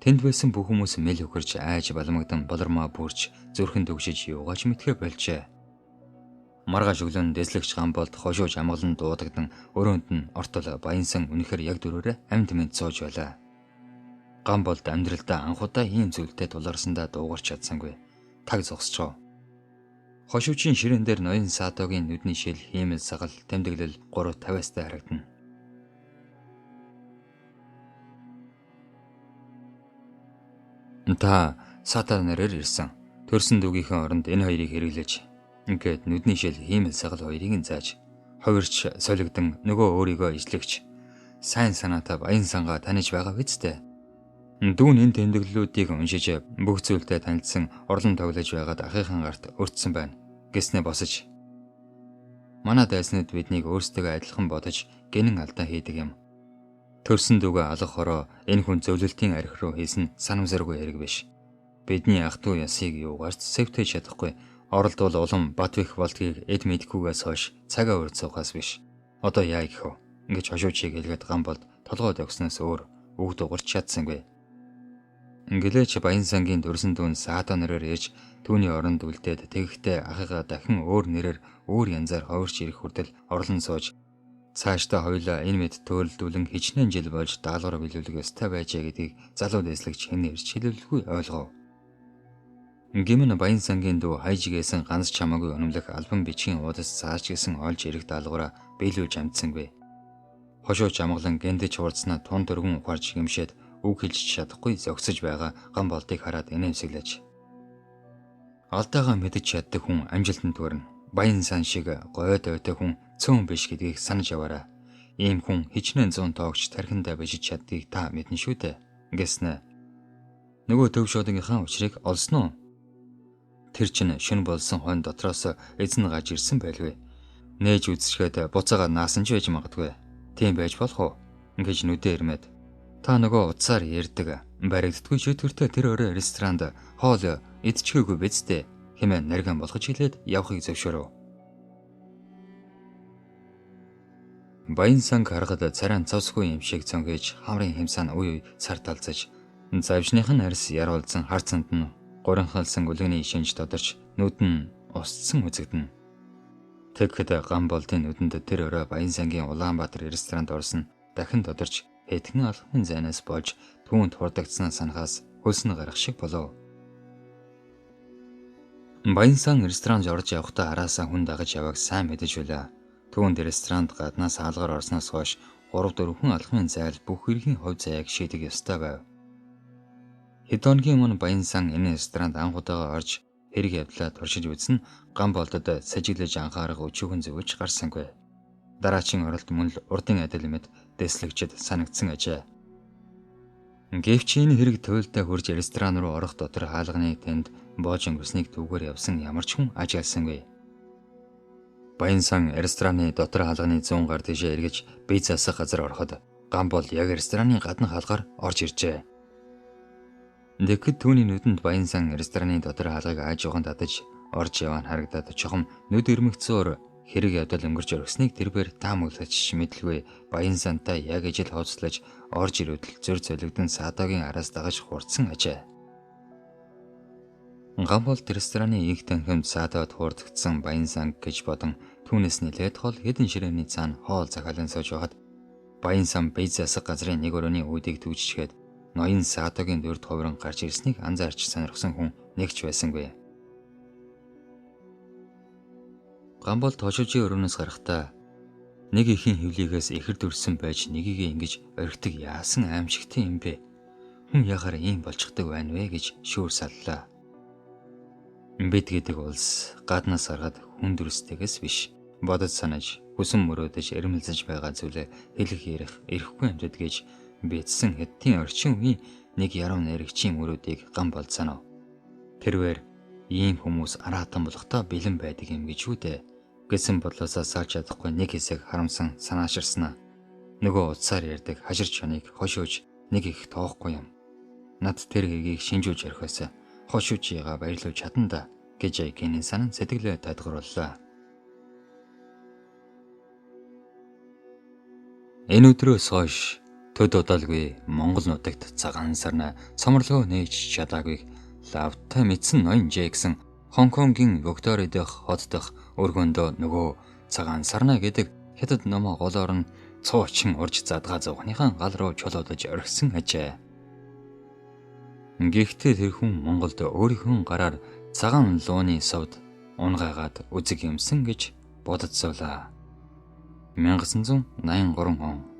Тэнд байсан бүх хүмүүс мэл хөхөрч айж балмагдан болормоо бүрч зүрхэн төгшиж юугаач мэдхэ болжээ. Маргааш өглөө дэслэгч Гамболд хошууч амгалан дуудагдан өрөөнд нь ортол Баянсан үнэхээр яг дөрөөрөө амьд мэд сууж байлаа. Гамболд амьдралдаа анхудаа ийм зүйлтэй тулгарсандаа дуугарч чадсангүй. Таг зогсчоо. Хошуучийн ширээн дээр ноён саатогийн нүдний шил хиймэл сагал тэмдэглэл 350-аас харагдана. Та саата нараар ирсэн. Төрсөн дүүгийнхээ оронд энэ хоёрыг хэрэглэж ингээд нүдний шил хиймэл сагал хоёрыг нь зааж хувирч солигдсон нөгөө өөрийгөө ижлэгч сайн санаатай Баянсангаа таних байгаа биз дээ. Дүүн энэ тэмдэглэлүүдийг уншиж бүх зүйлтэй танилцсан орлон тоглож байгаад ахыхын гарт өртсөн байна гэснээ босож. Манай дайснууд биднийг өөрсдөө адилхан бодож гинэн алдаа хийдэг юм. Төрсөн дүүгээ алах хороо энэ хүн зөвлөлтийн архи руу хийсэн санамсаргүй хэрэг биш. Бидний ах トゥ ясыг юугаарч сэвтэж чадахгүй. Оролдвол улам Батвих болдгийг эд мэдхгүйгээс хойш цагаа өрцөхөөс биш. Одоо яа гэх вэ? Ингэж хошуучийг хэлгээд Гамболд толгойд өгснөөс өөр үг дуурч чадсангүй. Ингэлээч Баянсангийн төрсөн дүүн саата нараар ээж түүний оронд үлдээд тэгэхдээ ахыгаа дахин өөр нэрээр өөр янзаар ховирч ирэх хүртэл орлон сууж Цаашдаа хоёулаа энэ мэд төөрөлдүүлэн хичнээн жил болж даалгавар биелүүлэх ёстой байжээ гэдгийг залуу дэслэгч хэн ирж хэлэлгүй ойлгов. Гимн Баян сангийн дүү хайжгээсэн ганц чамаагүй өнөмлөх албан бичгийн уудас зааж гисэн олж ирэх даалгавраа биелүүлж амтсангүй. Хошуу чамглан гэндэж хурцнаа тун дөргөн ухаарч гимшээд үг хэлж чадахгүй зогсож байгаа ган болтыг хараад инээмсэглэж. Алдаагаа мэдэж чаддаг хүн амжилтанд хүрнэ. Баян сан шиг гойд ойтой хүн цөөн биш гэдгийг санаж яваарай. Ийм хүн хичнээн 100 тоогч тархиндаа бижиж чаддгийг та мэднэ шүү дээ. Гэснэ. Нөгөө төв шуудынхаа учрыг олсон уу? Тэр чинь шүн болсон хойно дотроос эзэн гаж ирсэн байлгүй. Нээж үзчихэд буцаага наасан ч байж магадгүй. Тийм байж болох уу? Ингэж нүдэ ирмэд. Та нөгөө утсаар ярьдаг баригддаггүй шийдвэртэй тэр өрөө ресторанд хоол идчихээгүй биз дээ. Хэмээн нарган болгож хэлээд явахыг зөвшөөрөв. Баян санг харахад царайн цавсгүй юм шиг цонгиж хамрын хэмсaan үе үе цар талзаж завжных нь арьс яруулсан хар цанд нь гуринхалсан үлгэний шинж тодорч нүд нь устсан үзэгдэнэ. Тэгэхэд ган болтын нүдэнд тэр өрөө Баян сангийн Улаанбаатар ресторанд орсон дахин тодорч хэдхэн алхмын зайнаас болж түүнд хурдагдсан санахаас хөлс нь гарах шиг болов. Баян сан ресторанд орж явахдаа хараасаа хүн дагаж явааг сайн мэдэж байлаа. Түүнд ресторанд гаднаас хаалгаар орсноос хойш 3-4 хүн алхмын зайл бүх хэргийн хувь заяаг шийдэх ёстой байв. Хэд хоногийн өмнө Баян сан энэ ресторанд анх удаага орж хэрэг явдлаа туршиж үзсэн ган болдод сажиглаж анхаарах өчүүхэн зөвөж гарсангүй. Дараачийн оролт мөн л урдын адил мэд дэслэгчэд санагдсан ажээ. Гэвч энэ хэрэг туйлдаа хурж ресторан руу орох дотор хаалганы тэнд боож өнгөрснийг түүгээр явсан ямар ч хүн ажигласангүй. Баян сан рестораны дотор хаалганы 100 гар тийшээ эргэж бие засах газар ороход ган бол яг рестораны гадна хаалгаар орж иржээ. Тэгэхэд түүний нүдэнд Баян сан рестораны дотор хаалгыг ааж угаан татаж орж яваа харагдаад чухам нүд ирмэгцөөр хэрэг явдал өнгөрч өргөснийг тэрбээр таамаглаж мэдлгүй Баян сантай яг ижил хооцлож орж ирүүдэл зөр зөлөгдөн саадогийн араас дагаж хурцсан ажээ. Ган бол рестораны их танхимд саадад хурдгдсан Баян сан гэж бодон түүнээс нэлээд хол хэдэн ширээний цаана хоол захиалан сууж байхад Баян сан бие засах газрын нэг өрөөний үүдийг түүжчихэд ноён саадогийн дөрд хувиран гарч ирснийг анзаарч сонирхсон хүн нэгч байсангүй. Ган бол тошилжийн өрөөнөөс гарахдаа нэг ихийн хөвлийгээс ихэр дүрсэн байж нэгийг ингэж орхидог яасан аимшигтэй юм бэ? Хүн яхаар ийм болчихдаг байна вэ гэж шүүр саллаа. Бид гэдэг улс гаднаас харахад хүн дүрстэйгээс биш бодож санаж хүсэн мөрөөдөж эрмэлзэж байгаа зүйлээ хэлэх ярих эрэхгүй амьтад гэж битсэн хэдтийн орчин үеийн нэг яруу найрагчийн мөрөөдийг ган бол санав. Тэрвэр ийм хүмүүс араатан болохтой бэлэн байдаг юм гэж үү дээ. Гэсэн бодлосоо салж чадахгүй нэг хэсэг харамсан санааширснаа. Нөгөө утсаар ярьдаг хашир чоныг хошууж нэг их тоохгүй юм. Над тэр хэргийг шинжүүлж орхиос хошуучигаа баярлуулж чадна да гэж гинэн санан сэтгэлээ тайлгарууллаа. Энэ өдрөөс хойш төд удалгүй Монгол нутагт цагаан сарна цоморлогоо нээж чадаагүй лавтай мэдсэн ноён Джексон Хонконгийн Виктория дэх хот дэх өргөндөө нөгөө цагаан сарна гэдэг хятад номоо голоор нь цуучин урж задгаа зовхныхаа гал руу чулуудаж орхисон ажээ. Гэхдээ тэр хүн Монголд өөрийнхөө гараар цагаан лууны совд унгаагаад үзэг юмсан гэж бодоцоолаа. 1983 он